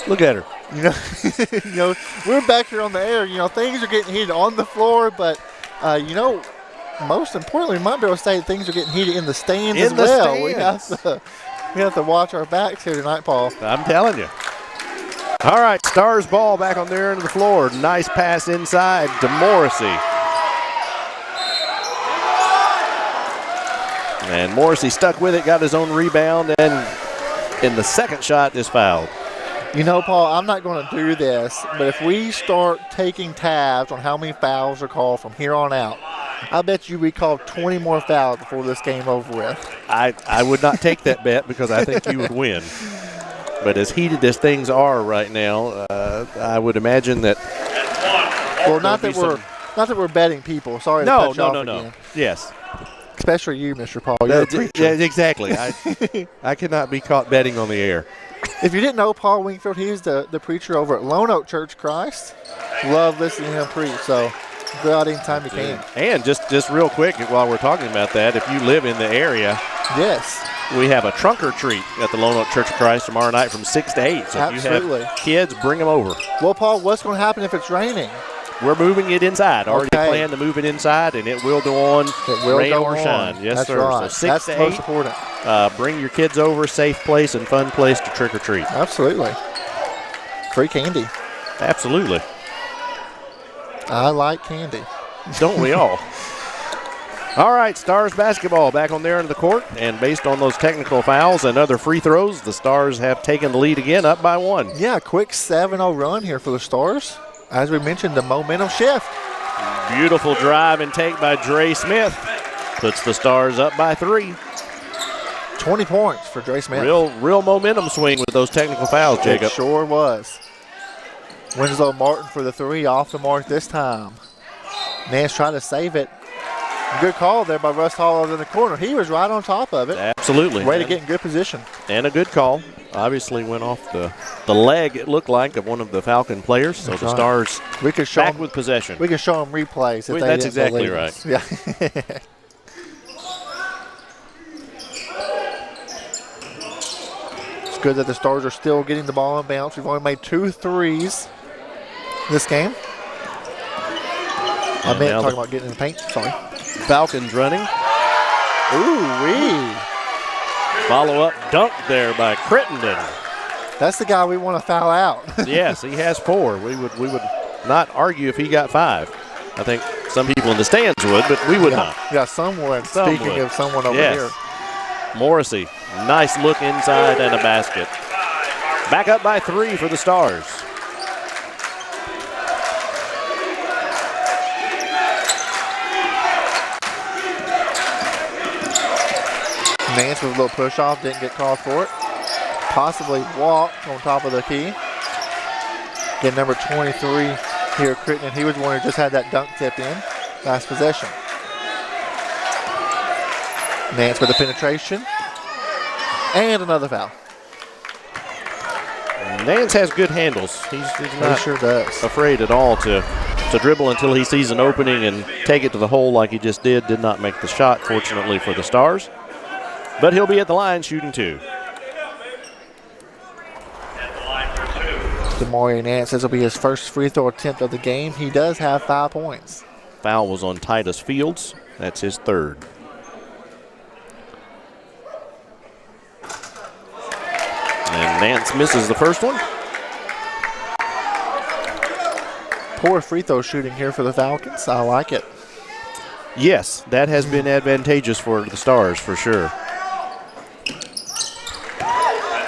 Look at her. We're back here on the air. Things are getting heated on the floor, but most importantly, we might be able to say that things are getting heated in the stands as well. We have to watch our backs here tonight, Paul. I'm telling you. All right, Stars ball back on their end of the floor. Nice pass inside to Morrissey. And Morrissey stuck with it, got his own rebound, and in the second shot is fouled. Paul, I'm not going to do this, but if we start taking tabs on how many fouls are called from here on out, I bet you we call 20 more fouls before this game over with. I would not take that bet because I think you would win. But as heated as things are right now, I would imagine that. Well, not that we're betting people. Sorry to cut you off again. Yes. Especially you, Mr. Paul. You're a preacher. Yeah, exactly. I cannot be caught betting on the air. If you didn't know Paul Wingfield, he's the preacher over at Lone Oak Church Christ. Love listening to him preach, so go out anytime you can. And just real quick, while we're talking about that, if you live in the area, yes, we have a trunk or treat at the Lone Oak Church of Christ tomorrow night from 6 to 8. So absolutely. If you have kids, bring them over. Well, Paul, what's going to happen if it's raining? We're moving it inside. Already planned to move it inside, and it will go on. It will rain go or on. shine. Yes, That's sir. right. So 6 That's to 8. most important. Bring your kids over. Safe place and fun place to trick or treat. Absolutely. Free candy. Absolutely. I like candy. Don't we all? All right, Stars basketball back on their end of the court, and based on those technical fouls and other free throws, the Stars have taken the lead again, up by 1. Yeah, quick 7-0 run here for the Stars. As we mentioned, the momentum shift. Beautiful drive and take by Dre Smith. Puts the Stars up by 3. 20 points for Dre Smith. Real momentum swing with those technical fouls, Jacob. It sure was. Winslow Martin for the 3, off the mark this time. Nance trying to save it. Good call there by Russ Hall in the corner. He was right on top of it. Absolutely. Way to get in good position. And a good call. Obviously went off the leg, it looked like, of one of the Falcon players. So the Stars back with possession. We can show them replays if they That's didn't exactly believe right. us. Yeah. good that the Stars are still getting the ball in bounds. We've only made 2 threes this game. I meant talking about getting in the paint. Sorry. Falcons running. Ooh-wee. Follow-up dunk there by Crittenden. That's the guy we want to foul out. Yes, he has 4. We would not argue if he got 5. I think some people in the stands would, but we would not. Yeah, someone. Speaking of someone over here. Morrissey, nice look inside and a basket. Back up by 3 for the Stars. Nance with a little push off, didn't get called for it. Possibly walked on top of the key. Get number 23 here, Crittenden. He was one who just had that dunk tip in last possession. Nance with the penetration. And another foul. Nance has good handles. He's not sure does. afraid at all to dribble until he sees an opening and take it to the hole like he just did. Did not make the shot, fortunately, for the Stars. But he'll be at the line shooting 2. Demari Nance, this will be his first free throw attempt of the game. He does have 5 points. Foul was on Titus Fields. That's his 3rd. And Nance misses the first one. Poor free throw shooting here for the Falcons. I like it. Yes, that has been advantageous for the Stars for sure.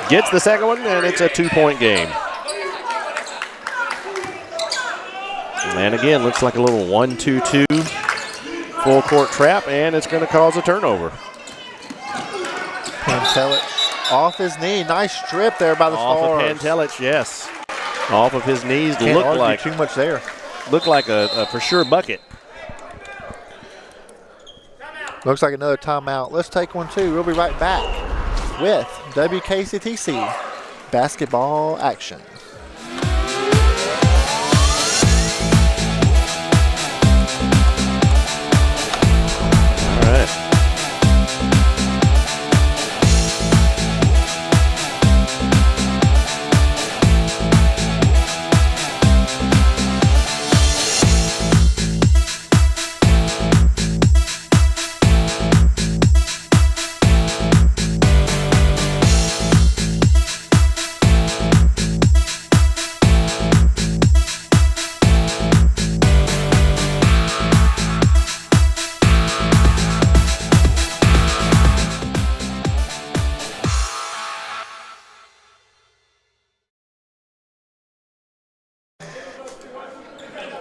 Gets the second one, and it's a 2-point game. And again, looks like a little 1-2-2 full court trap, and it's going to cause a turnover. Pantelich off his knee. Nice strip there by the Stars. Off of Pantelich, yes. Off of his knees. Can't Looked argue like too much there. Looked like a for sure bucket. Looks like another timeout. Let's take one too. We'll be right back with WKCTC basketball action. All right.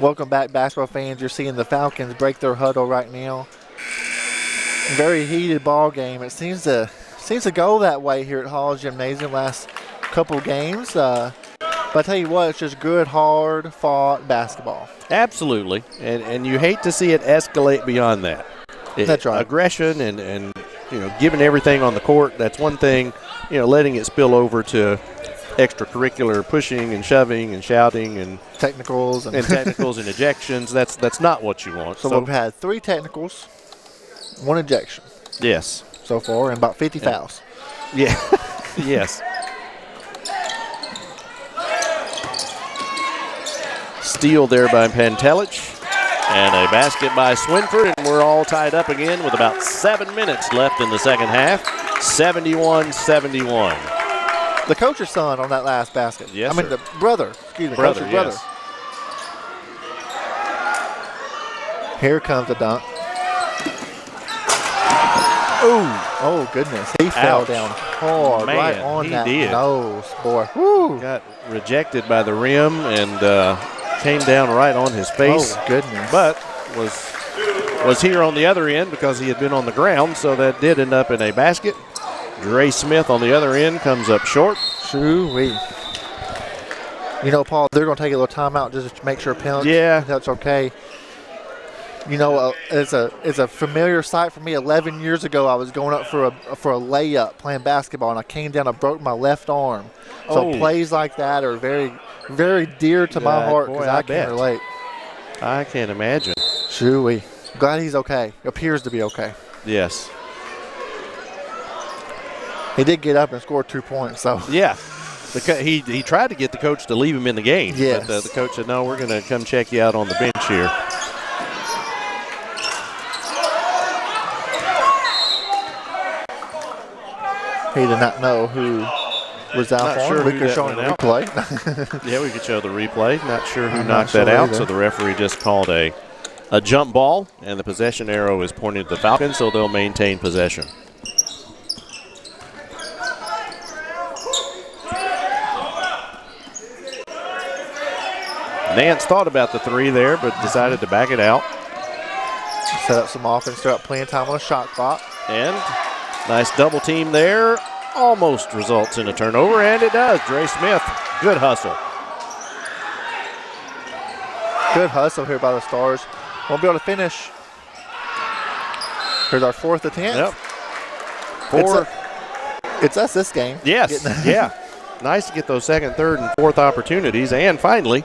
Welcome back, basketball fans. You're seeing the Falcons break their huddle right now. Very heated ball game. It seems to go that way here at Haws Gymnasium last couple games. But I tell you what, it's just good, hard-fought basketball. Absolutely, and you hate to see it escalate beyond that. That's right. Aggression and giving everything on the court. That's one thing. Letting it spill over to extracurricular pushing and shoving and shouting and technicals and technicals and ejections. That's not what you want. So we've had 3 technicals, 1 ejection. Yes. So far, and about 50 fouls. Yeah. Yes. Steal there by Pantelich. And a basket by Swinford, and we're all tied up again with about 7 minutes left in the second half. 71-71. The coach's son on that last basket. Yes, the brother. Excuse me, coach's brother. Yes. Here comes the dunk. Ooh. Oh, goodness. He fell down hard right on that nose, boy. Woo. Got rejected by the rim and came down right on his face. Oh, goodness. But was here on the other end because he had been on the ground, so that did end up in a basket. Dre Smith on the other end comes up short. Shoo-wee. Paul, they're going to take a little timeout just to make sure penalty. Yeah. That's okay. It's a familiar sight for me. 11 years ago, I was going up for a layup playing basketball, and I came down and broke my left arm. So plays like that are very, very dear to my heart because I can relate. I can't imagine. Shoo-wee. Glad he's okay. Appears to be okay. Yes. He did get up and score 2 points, so. Yeah. He tried to get the coach to leave him in the game. Yes. But the coach said, no, we're going to come check you out on the bench here. He did not know who was out for him. We could show him the replay. Yeah, we could show the replay. Not sure who knocked that out. Either. So the referee just called a jump ball, and the possession arrow is pointed to the Falcons, so they'll maintain possession. Nance thought about the three there, but decided to back it out. Set up some offense, start playing time on a shot clock. And nice double team there. Almost results in a turnover, and it does. Dre Smith, good hustle. Good hustle here by the Stars. Won't be able to finish. Here's our 4th attempt. Yep. It's us this game. Yes, yeah. Nice to get those 2nd, 3rd, and 4th opportunities. And finally,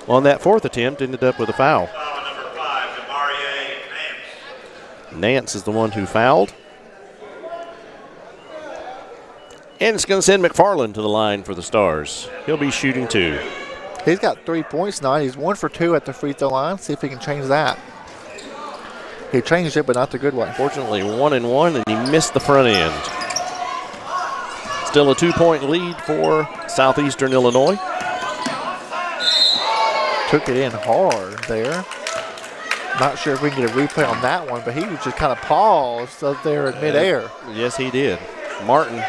on that 4th attempt, ended up with a foul. Number 5, Demarie Nance. Nance is the one who fouled. And it's going to send McFarland to the line for the Stars. He'll be shooting 2. He's got 3 points tonight. He's 1 for 2 at the free throw line. See if he can change that. He changed it, but not the good way. Fortunately, 1 and 1, and he missed the front end. Still a 2-point lead for Southeastern Illinois. Took it in hard there. Not sure if we can get a replay on that one, but he was just kind of paused up there in midair. Yes, he did. Martin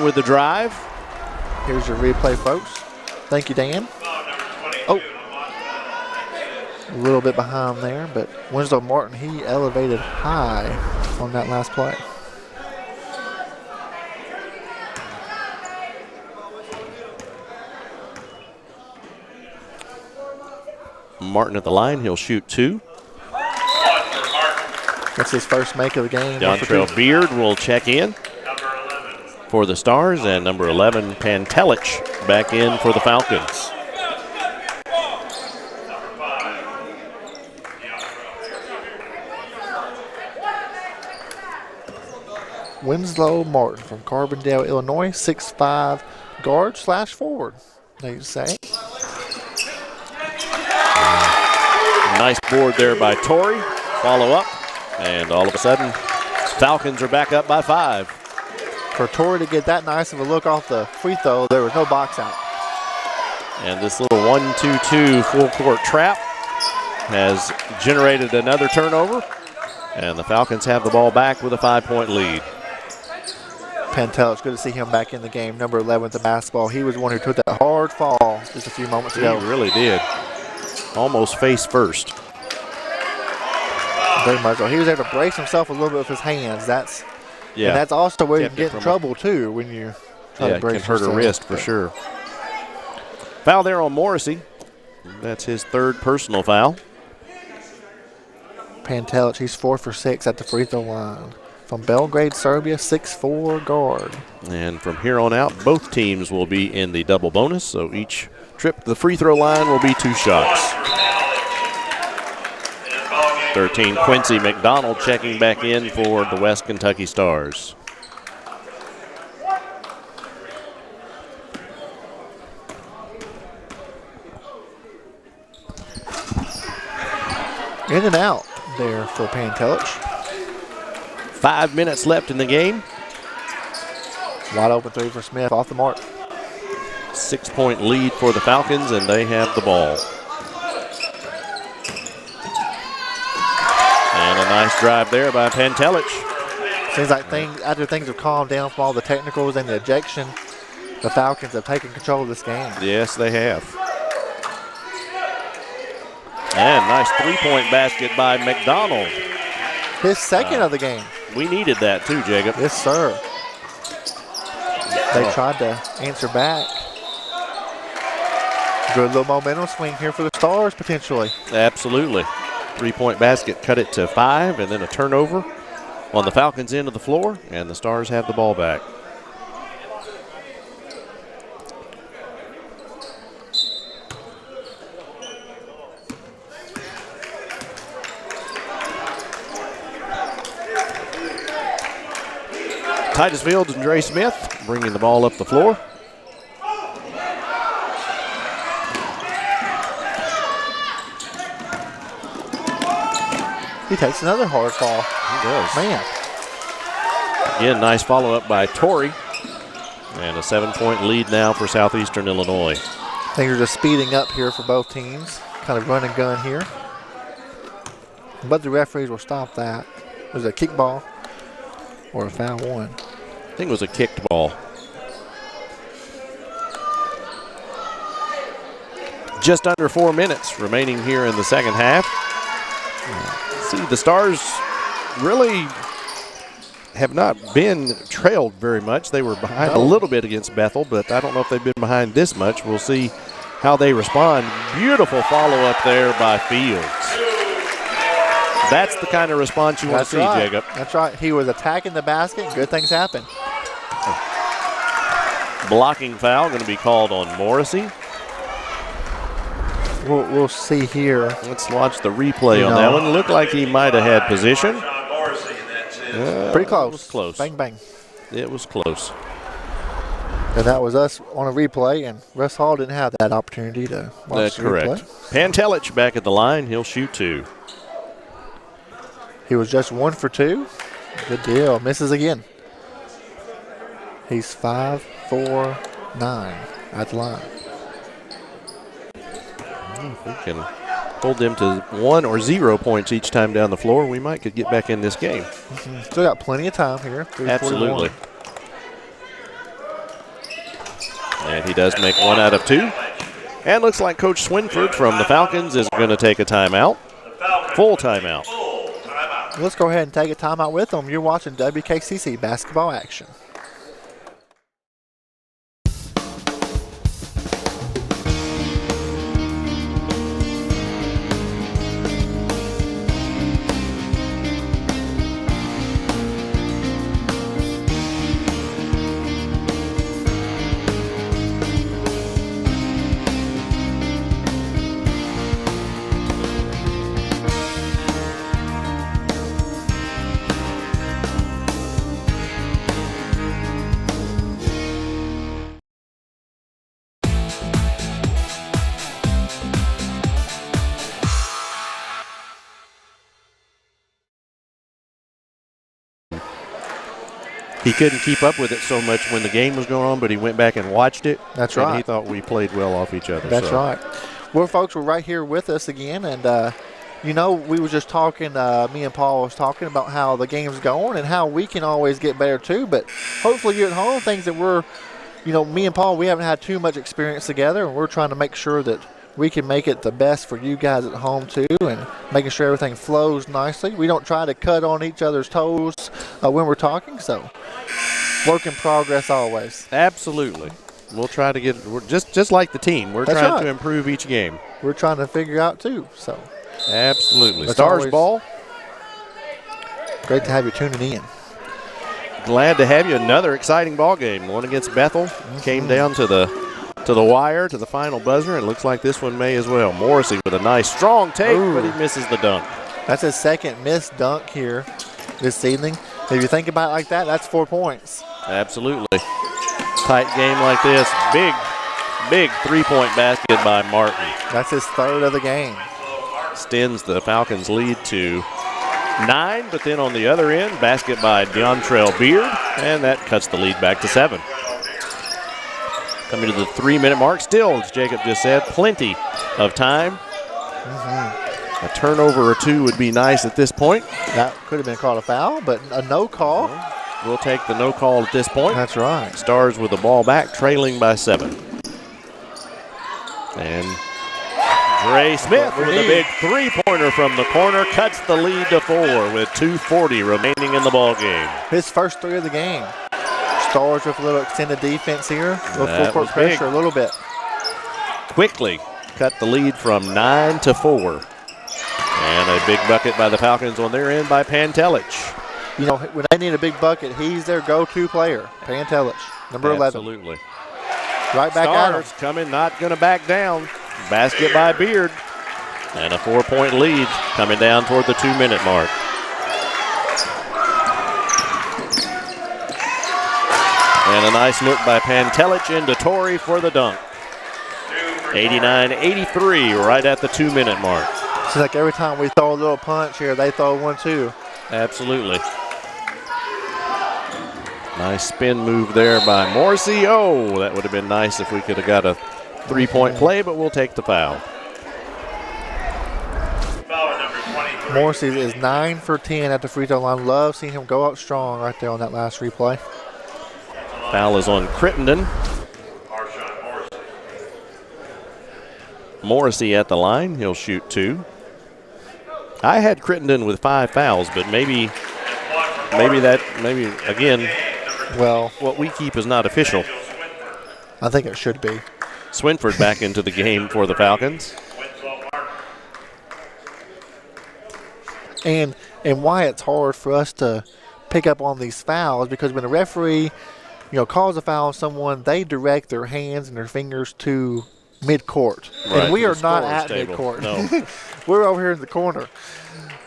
with the drive. Here's your replay, folks. Thank you, Dan. Oh, a little bit behind there, but Winslow Martin, he elevated high on that last play. Martin at the line. He'll shoot 2. That's his first make of the game. Dontrell Beard will check in for the Stars, and number 11, Pantelich, back in for the Falcons. Winslow Martin from Carbondale, Illinois, 6'5" guard / forward, they say. Nice board there by Torrey. Follow up, and all of a sudden, Falcons are back up by 5. For Torrey to get that nice of a look off the free throw, there was no box out. And this little 1-2-2 full court trap has generated another turnover, and the Falcons have the ball back with a 5-point lead. Pantelich, good to see him back in the game. Number 11 with the basketball. He was the one who took that hard fall just a few moments ago. He really did. Almost face first. Very much so. He was able to brace himself a little bit with his hands. Yeah. And that's also where you can get in trouble, too, when you try to brace yourself. Yeah, it can hurt a wrist for sure. Foul there on Morrissey. That's his 3rd personal foul. Pantelich, he's 4 for 6 at the free throw line. From Belgrade, Serbia, 6'4" guard. And from here on out, both teams will be in the double bonus, so each trip to the free throw line will be 2 shots. 13, Quincy McDonald checking back in for the West Kentucky Stars. In and out there for Pantelich. 5 minutes left in the game. Wide open 3 for Smith, off the mark. 6-point lead for the Falcons, and they have the ball. And a nice drive there by Pantelich. Seems like after things have calmed down from all the technicals and the ejection, the Falcons have taken control of this game. Yes, they have. And nice 3-point basket by McDonald. His 2nd of the game. We needed that too, Jacob. Yes, sir. They tried to answer back. Good little momentum swing here for the Stars, potentially. Absolutely. 3-point basket, cut it to 5, and then a turnover on the Falcons' end of the floor, and the Stars have the ball back. Titus Fields and Dre Smith bringing the ball up the floor. He takes another hard fall. He does. Man. Again, nice follow-up by Torrey. And a 7-point lead now for Southeastern Illinois. Things are just speeding up here for both teams. Kind of run and gun here. But the referees will stop that. Was it a kickball or a foul one? I think it was a kicked ball. Just under 4 minutes remaining here in the second half. See, the Stars really have not been trailed very much. They were behind a little bit against Bethel, but I don't know if they've been behind this much. We'll see how they respond. Beautiful follow-up there by Fields. That's the kind of response you want to see, Jacob. That's right. He was attacking the basket. Good things happen. Blocking foul going to be called on Morrissey. We'll see here. Let's watch the replay on that one. Looked like he might have had position. Pretty close. It was close. Bang, bang. It was close. And that was us on a replay, and Russ Hall didn't have that opportunity to watch That's the correct. replay. Pantelich back at the line. He'll shoot 2. He was just 1 for 2. Good deal. Misses again. He's 5, 4, 9 at the line. If we can hold them to 1 or 0 points each time down the floor, we might could get back in this game. Still got plenty of time here. Absolutely. And he does make 1 out of 2. And looks like Coach Swinford from the Falcons is going to take a timeout. Full timeout. Let's go ahead and take a timeout with them. You're watching WKCC basketball action. He couldn't keep up with it so much when the game was going on, but he went back and watched it. That's and right. He thought we played well off each other. That's right. Well, folks, we're right here with us again, and you know, we were just talking. Me and Paul was talking about how the game's going and how we can always get better too. But hopefully, you at home, things that we're, you know, me and Paul, we haven't had too much experience together, and we're trying to make sure that we can make it the best for you guys at home too, and making sure everything flows nicely. We don't try to cut on each other's toes when we're talking, so work in progress always. Absolutely. We'll try to get, we're just like the team. We're trying to improve each game. We're trying to figure out too, so. Absolutely. Stars ball. Great to have you tuning in. Glad to have you. Another exciting ball game. One against Bethel. Came down to the wire, to the final buzzer, and looks like this one may as well. Morrissey with a nice strong take, but he misses the dunk. That's his second missed dunk here this evening. If you think about it like that, that's 4 points. Absolutely. Tight game like this. Big three-point basket by Martin. That's his third of the game. Extends the Falcons' lead to 9, but then on the other end, basket by Deontrell Beard, and that cuts the lead back to 7. Coming to the 3-minute mark, still, as Jacob just said, plenty of time. A turnover or 2 would be nice at this point. That could have been called a foul, but a no call. We'll take the no call at this point. That's right. Stars with the ball back, trailing by 7. And Dre Smith with a big three-pointer from the corner cuts the lead to 4 with 2:40 remaining in the ball game. His first 3 of the game. Stars with a little extended defense here. A little full court pressure a little bit. Quickly cut the lead from 9 to 4. And a big bucket by the Falcons on their end by Pantelich. You know, when they need a big bucket, he's their go-to player, Pantelich, number 11. Absolutely. Right back at him. Stars coming, not going to back down. Basket by Beard. And a 4-point lead coming down toward the 2-minute mark. And a nice look by Pantelich into Torrey for the dunk. 89-83, right at the 2-minute mark. It's like every time we throw a little punch here, they throw one too. Absolutely. Nice spin move there by Morrissey. Oh, that would have been nice if we could have got a 3-point play, but we'll take the foul. Morrissey is 9 for 10 at the free throw line. Love seeing him go out strong right there on that last replay. Foul is on Crittenden. Morrissey at the line. He'll shoot 2. I had Crittenden with 5 fouls, but maybe again, well, what we keep is not official. I think it should be. Swinford back into the game for the Falcons. And why it's hard for us to pick up on these fouls, because when a referee, calls a foul on someone, they direct their hands and their fingers to mid-court. Right, and we are not scorer's at table. mid-court. No. We're over here in the corner.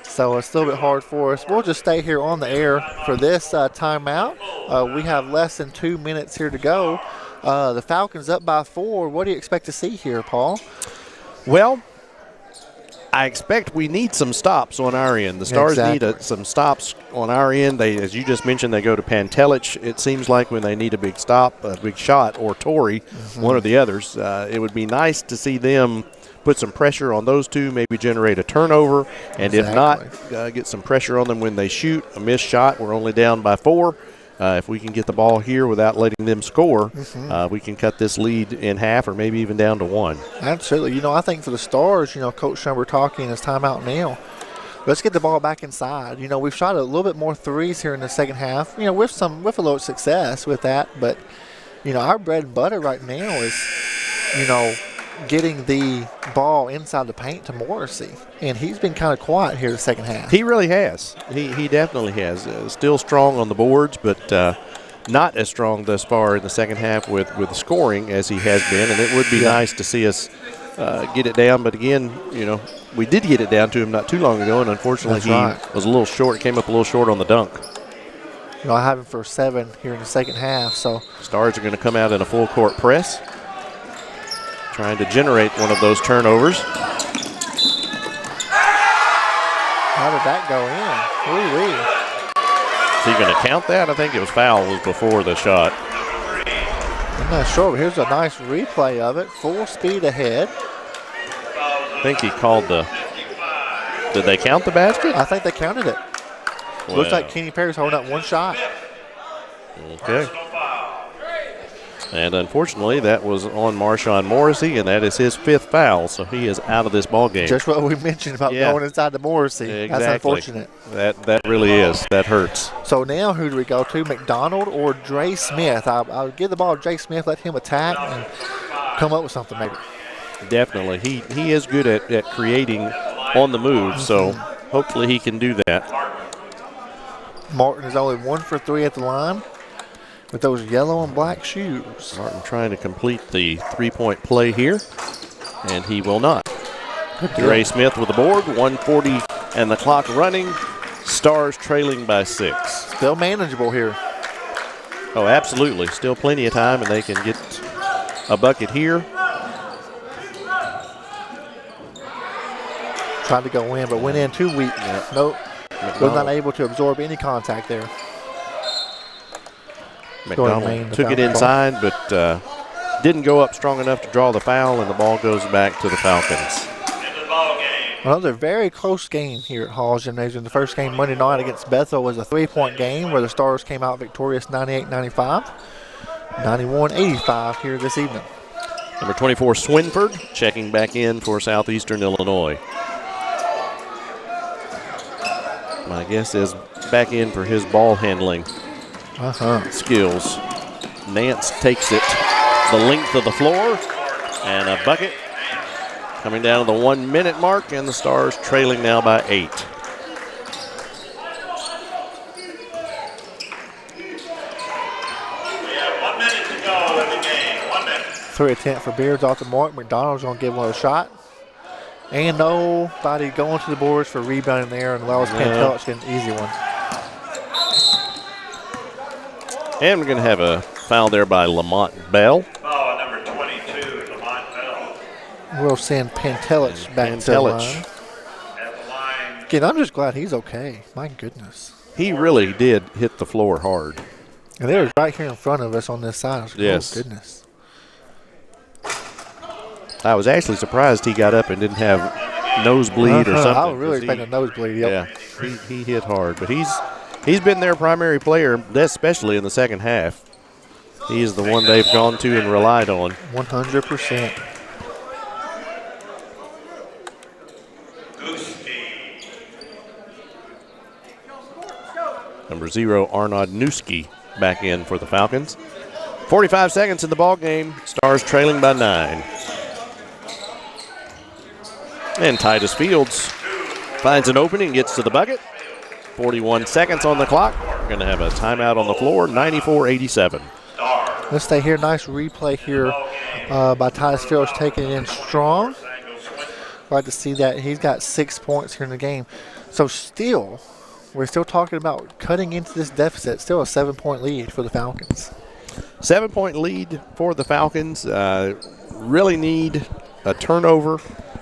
So it's a little bit hard for us. We'll just stay here on the air for this timeout. We have less than 2 minutes here to go. The Falcons up by 4. What do you expect to see here, Paul? Well, I expect we need some stops on our end. The Stars need some stops on our end. They, as you just mentioned, they go to Pantelich. It seems like when they need a big stop, a big shot, or Torrey, one or the others, it would be nice to see them put some pressure on those two, maybe generate a turnover, and if not, get some pressure on them when they shoot. A missed shot, we're only down by 4. If we can get the ball here without letting them score, we can cut this lead in half or maybe even down to 1. Absolutely. I think for the Stars, Coach Schumber talking his timeout now. Let's get the ball back inside. We've shot a little bit more threes here in the second half, with a little success with that. But, our bread and butter right now is, getting the ball inside the paint to Morrissey. And he's been kind of quiet here the second half. He really has. He definitely has. Still strong on the boards, but not as strong thus far in the second half with scoring as he has been. And it would be nice to see us get it down. But again, we did get it down to him not too long ago, and unfortunately was a little short, came up a little short on the dunk. I have him for 7 here in the second half. So Stars are going to come out in a full court press, trying to generate one of those turnovers. How did that go in? Ooh-wee. Is he going to count that? I think it was foul was before the shot. I'm not sure, but here's a nice replay of it. Full speed ahead. I think he called did they count the basket? I think they counted it. Well, looks like Kenny Perry's holding up 1 shot. Okay. And unfortunately, that was on Marshawn Morrissey, and that is his 5th foul, so he is out of this ball game. Just what we mentioned about going inside the Morrissey. Exactly. That's unfortunate. That really is. That hurts. So now who do we go to, McDonald or Dre Smith? I'll give the ball to Dre Smith, let him attack and come up with something maybe. Definitely. He is good at creating on the move, so hopefully he can do that. Martin is only 1 for 3 at the line with those yellow and black shoes. Martin trying to complete the 3-point play here, and he will not. Dre Smith with the board, 1:40 and the clock running. Stars trailing by 6. Still manageable here. Oh, absolutely. Still plenty of time, and they can get a bucket here. Tried to go in, but went in too weak. Nope. Was not able to absorb any contact there. McDonald took it inside, but didn't go up strong enough to draw the foul, and the ball goes back to the Falcons. Another very close game here at Haws Gymnasium. The first game Monday night against Bethel was a 3-point game where the Stars came out victorious 98-95, 91-85 here this evening. Number 24, Swinford, checking back in for Southeastern Illinois. My guess is back in for his ball handling skills. Nance takes it the length of the floor, and a bucket coming down to the 1-minute mark, and the Stars trailing now by 8. We have 1 minute to go in the game. 1 minute. 3 attempt for Beards off the mark. McDonald's going to give one a shot. And nobody going to the boards for rebounding there, and allows Pantelich to get an easy one. And we're going to have a Foul there by Lamont Bell. Foul on number 22, Lamont Bell. We'll send Pantelich back to the line. At the line, Again, I'm just glad he's okay. My goodness. He really did hit the floor hard. And they were right here in front of us on this side. I was like, Yes. oh, goodness. I was actually surprised he got up and didn't have nosebleed or something. I was really 'cause expecting a nosebleed. Yep. Yeah, he hit hard, but he's been their primary player, especially in the second half. He is the one they've gone to and relied on. 100%. Number 0, Arnaud Newski, back in for the Falcons. 45 seconds in the ball game. Stars trailing by 9. And Titus Fields finds an opening, gets to the bucket. 41 seconds on the clock. We're going to have a timeout on the floor, 94-87. Let's stay here. Nice replay here by Titus Fields, taking it in strong. Glad to see that. He's got 6 points here in the game. So still, we're still talking about cutting into this deficit. Still a 7-point lead for the Falcons. 7-point lead for the Falcons. Really need a turnover.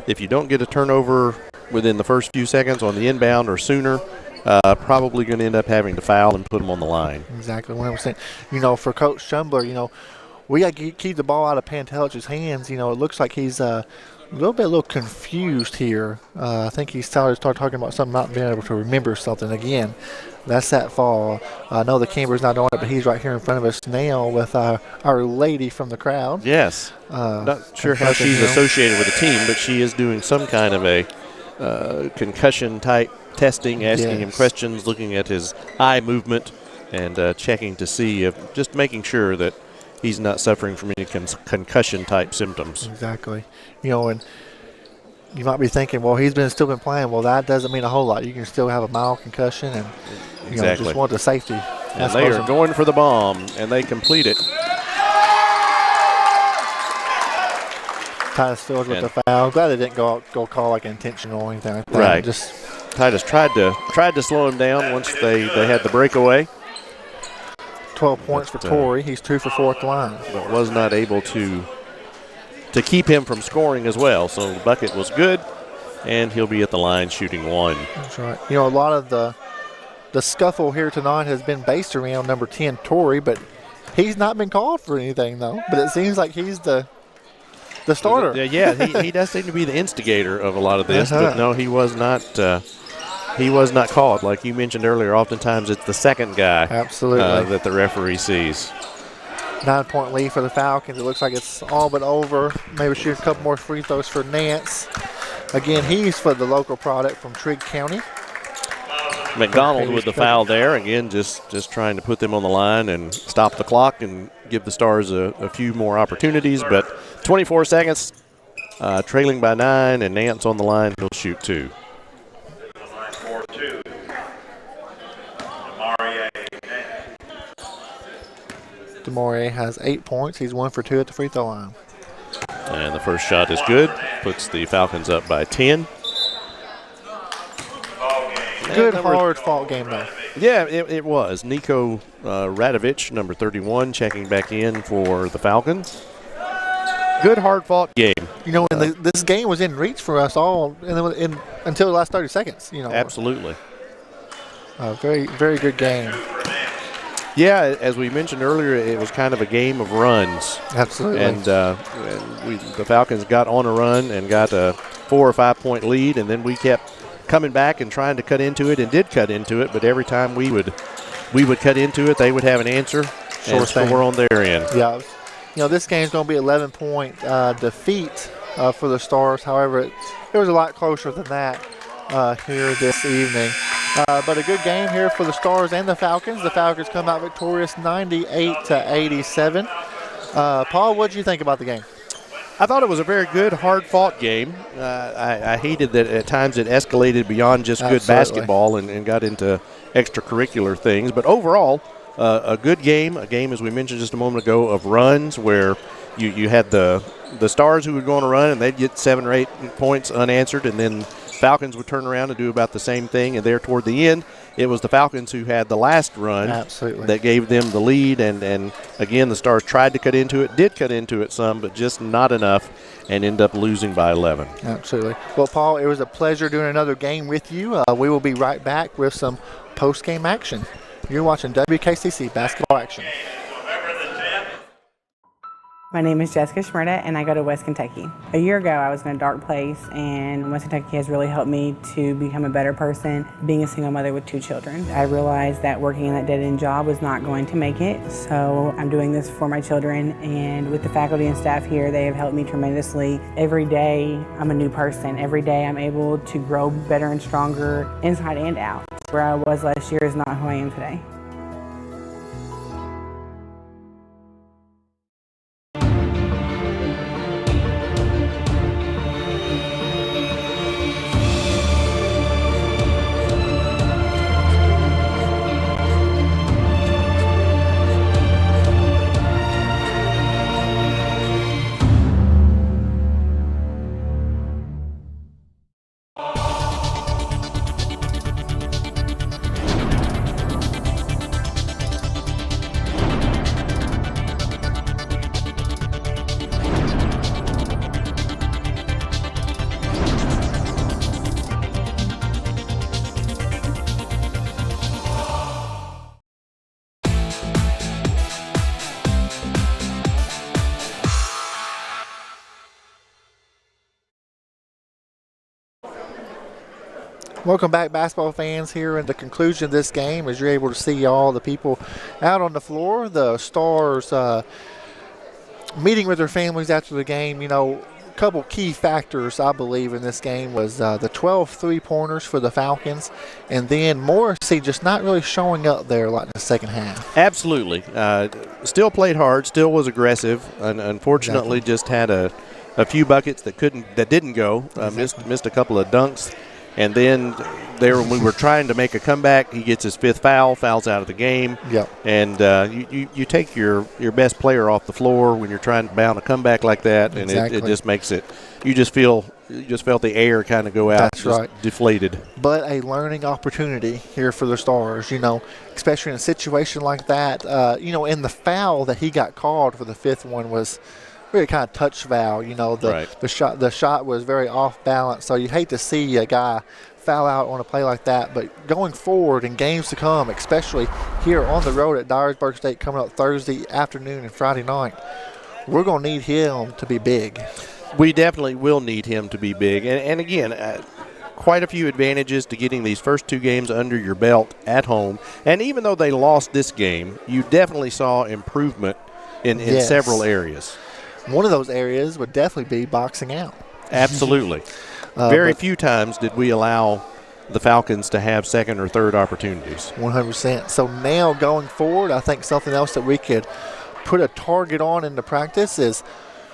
If you don't get a turnover within the first few seconds on the inbound or sooner, probably going to end up having to foul and put them on the line. Exactly. 100%. For Coach Schumbler, we got to keep the ball out of Pantelich's hands. It looks like he's a little confused here. I think he started talking about something, not being able to remember something again. That's that fall. I know the camera's not on it, but he's right here in front of us now with our lady from the crowd. Yes. Not sure how she's associated with the team, but she is doing some kind of a concussion-type testing, asking him questions, looking at his eye movement, and checking to see if, just making sure that he's not suffering from any concussion-type symptoms. Exactly. And you might be thinking, well, he's still been playing. Well, that doesn't mean a whole lot. You can still have a mild concussion, and just want the safety. And they are going for the bomb, and they complete it. Titus Fields with the foul. Glad they didn't go call like intentional or anything like that. Right. Just Titus tried to slow him down once they had the breakaway. 12 points for Torrey. He's 2 for 4 at the line. But was not able to keep him from scoring as well. So the bucket was good, and he'll be at the line shooting 1. That's right. A lot of the scuffle here tonight has been based around number 10, Torrey, but he's not been called for anything, though. But it seems like he's the starter. Yeah, he does seem to be the instigator of a lot of this. But no, he was not. He was not called. Like you mentioned earlier, oftentimes it's the second guy that the referee sees. 9-point lead for the Falcons. It looks like it's all but over. Maybe shoot a couple more free throws for Nance. Again, he's for the local product from Trigg County. McDonald with the foul there. Again, just trying to put them on the line and stop the clock and give the Stars a few more opportunities. But 24 seconds, trailing by 9, and Nance on the line. He'll shoot 2. DeMaurier has 8 points. He's 1 for 2 at the free throw line. And the first shot is good. Puts the Falcons up by 10. Good, hard-fought game, though. Yeah, it was. Nico Radovich, number 31, checking back in for the Falcons. Good, hard-fought game. And this game was in reach for us all until the last 30 seconds. Absolutely. Very, very good game. Yeah, as we mentioned earlier, it was kind of a game of runs. Absolutely. And the Falcons got on a run and got a 4 or 5 point lead, and then we kept coming back and trying to cut into it, and did cut into it. But every time we would cut into it, they would have an answer and score on their end. Yeah, this game's going to be 11-point defeat for the Stars. However, it was a lot closer than that here this evening. But a good game here for the Stars and the Falcons. The Falcons come out victorious 98-87. Paul, what did you think about the game? I thought it was a very good, hard-fought game. I hated that at times it escalated beyond just good basketball and got into extracurricular things. But overall, a good game, as we mentioned just a moment ago, of runs where you had the Stars who would go on a run and they'd get 7 or 8 points unanswered, and then Falcons would turn around and do about the same thing, and there toward the end, it was the Falcons who had the last run that gave them the lead, and again, the Stars tried to did cut into it some, but just not enough, and end up losing by 11. Absolutely. Well, Paul, it was a pleasure doing another game with you. We will be right back with some post-game action. You're watching WKCTC Basketball Action. My name is Jessica Schmerda, and I go to West Kentucky. A year ago, I was in a dark place, and West Kentucky has really helped me to become a better person, being a single mother with 2 children. I realized that working in that dead-end job was not going to make it, so I'm doing this for my children, and with the faculty and staff here, they have helped me tremendously. Every day, I'm a new person. Every day, I'm able to grow better and stronger inside and out. Where I was last year is not who I am today. Welcome back, basketball fans, here in the conclusion of this game, as you're able to see all the people out on the floor. The Stars meeting with their families after the game. You know, a couple key factors, I believe, in this game was the 12 three-pointers for the Falcons, and then Morrissey just not really showing up there like in the second half. Absolutely. Still played hard, still was aggressive, and unfortunately just had a few buckets that didn't go. Missed a couple of dunks. And then there, when we were trying to make a comeback, he gets his 5th foul, fouls out of the game. Yep. And you take your best player off the floor when you're trying to bound a comeback like that, and it just makes it. You just felt the air kind of go out. That's right. Deflated. But a learning opportunity here for the Stars, you know, especially in a situation like that. You know, in the foul that he got called for the 5th one was really kind of touch foul. You know, the shot was very off balance. So you hate to see a guy foul out on a play like that. But going forward in games to come, especially here on the road at Dyersburg State coming up Thursday afternoon and Friday night, we're going to need him to be big. We definitely will need him to be big. And again, quite a few advantages to getting these first 2 games under your belt at home. And even though they lost this game, you definitely saw improvement in several areas. One of those areas would definitely be boxing out. Absolutely. Very few times did we allow the Falcons to have second or third opportunities. 100%. So now going forward, I think something else that we could put a target on in the practice is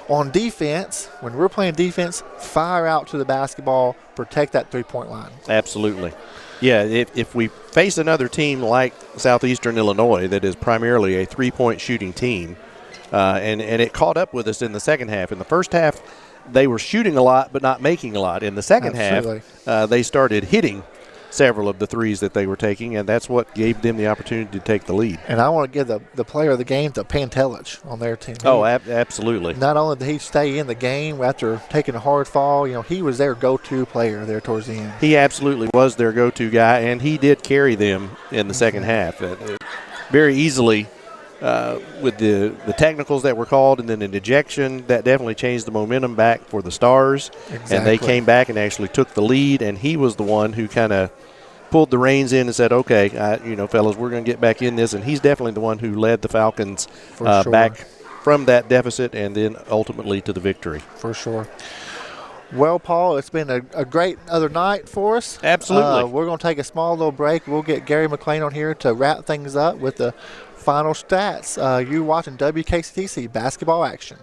on defense. When we're playing defense, fire out to the basketball, protect that three-point line. Absolutely. Yeah, if we face another team like Southeastern Illinois that is primarily a three-point shooting team, and it caught up with us in the second half. In the first half, they were shooting a lot but not making a lot. In the second half, they started hitting several of the threes that they were taking, and that's what gave them the opportunity to take the lead. And I want to give the player of the game to Pantelich on their team. Absolutely. Not only did he stay in the game after taking a hard fall, you know, he was their go-to player there towards the end. He absolutely was their go-to guy, and he did carry them in the second half. Very easily. With the technicals that were called and then an ejection, that definitely changed the momentum back for the Stars. Exactly. And they came back and actually took the lead, and he was the one who kind of pulled the reins in and said, okay, fellas, we're going to get back in this. And he's definitely the one who led the Falcons back from that deficit and then ultimately to the victory. For sure. Well, Paul, it's been a great other night for us. Absolutely. We're going to take a small little break. We'll get Gary McLean on here to wrap things up with the final stats. You're watching WKCTC Basketball Action.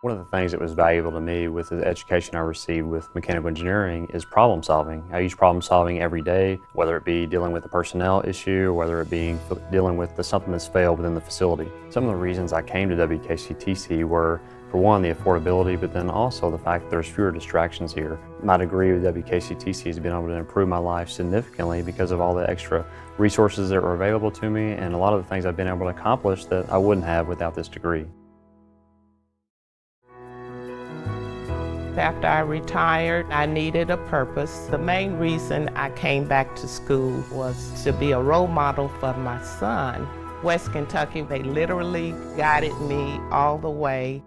One of the things that was valuable to me with the education I received with mechanical engineering is problem solving. I use problem solving every day, whether it be dealing with a personnel issue or whether it be dealing with something that's failed within the facility. Some of the reasons I came to WKCTC were, for one, the affordability, but then also the fact that there's fewer distractions here. My degree with WKCTC has been able to improve my life significantly because of all the extra resources that were available to me and a lot of the things I've been able to accomplish that I wouldn't have without this degree. After I retired, I needed a purpose. The main reason I came back to school was to be a role model for my son. West Kentucky, they literally guided me all the way.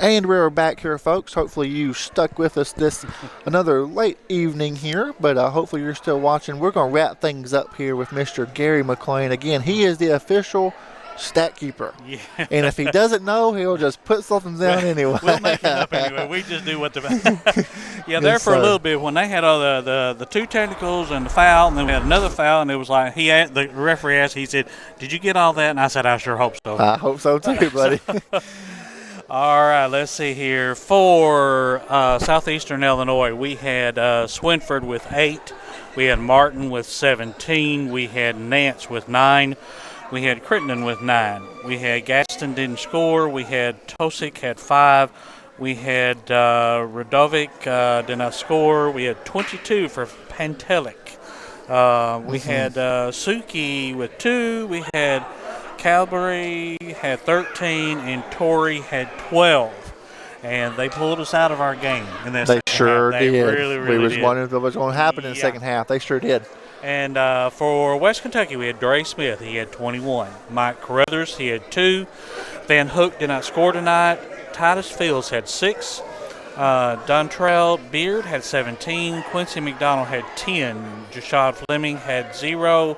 And we're back here, folks. Hopefully you stuck with us this another late evening here, but hopefully you're still watching. We're going to wrap things up here with Mr. Gary McLean. Again, he is the official stat keeper. Yeah. And if he doesn't know, he'll just put something down anyway. We'll make it up anyway. We just do what the yeah. There for a little bit when they had all the two technicals and the foul, and then we had another foul, and it was like the referee asked. He said, "Did you get all that?" And I said, "I sure hope so." I hope so too, buddy. All right, let's see here. For Southeastern Illinois, we had Swinford with 8. We had Martin with 17. We had Nance with 9. We had Crittenden with 9. We had Gaston didn't score. We had Tosic had 5. We had Radovic did not score. We had 22 for Pantelic. We had Suki with 2. We had Calbury had 13 and Torrey had 12, and they pulled us out of our game. They sure did. Really we was did. wondering what was going to happen in the second half. They sure did. And for West Kentucky, we had Dre Smith. He had 21. Mike Carruthers, he had 2. Van Hook did not score tonight. Titus Fields had 6. Dontrell Beard had 17. Quincy McDonald had 10. Jashad Fleming had 0.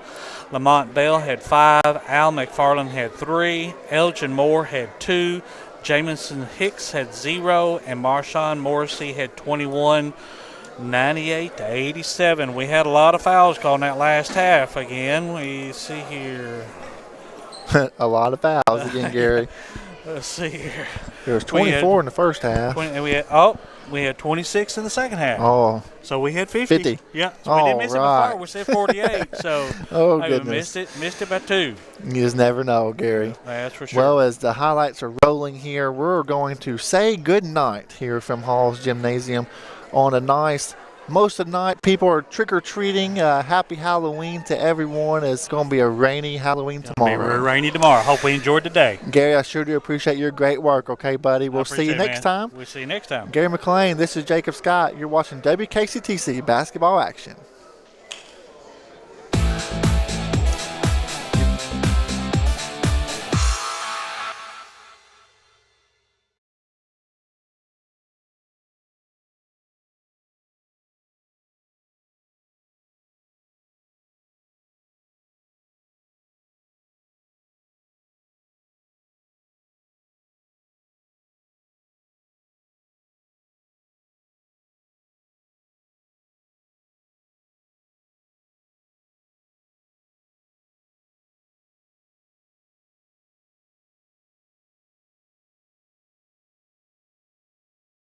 Lamont Bell had 5. Al McFarland had 3. Elgin Moore had 2. Jamison Hicks had 0. And Marshawn Morrissey had 21. 98-87. We had a lot of fouls called in that last half again. We see here. A lot of fouls again, Gary. Let's see here. There was 24 in the first half. And we had 26 in the second half. Oh. So we had 50. Yeah. So we didn't miss it before. We said 48. So goodness. Missed it by 2. You just never know, Gary. That's for sure. Well, as the highlights are rolling here, we're going to say good night here from Haws Gymnasium on a nice most of the night. People are trick-or-treating. Happy Halloween to everyone. It's going to be a rainy Halloween tomorrow. It'll be rainy tomorrow. Hope we enjoyed the day. Gary, I sure do appreciate your great work. Okay, buddy. We'll see you next time. We'll see you next time. Gary McLean, this is Jacob Scott. You're watching WKCTC Basketball Action.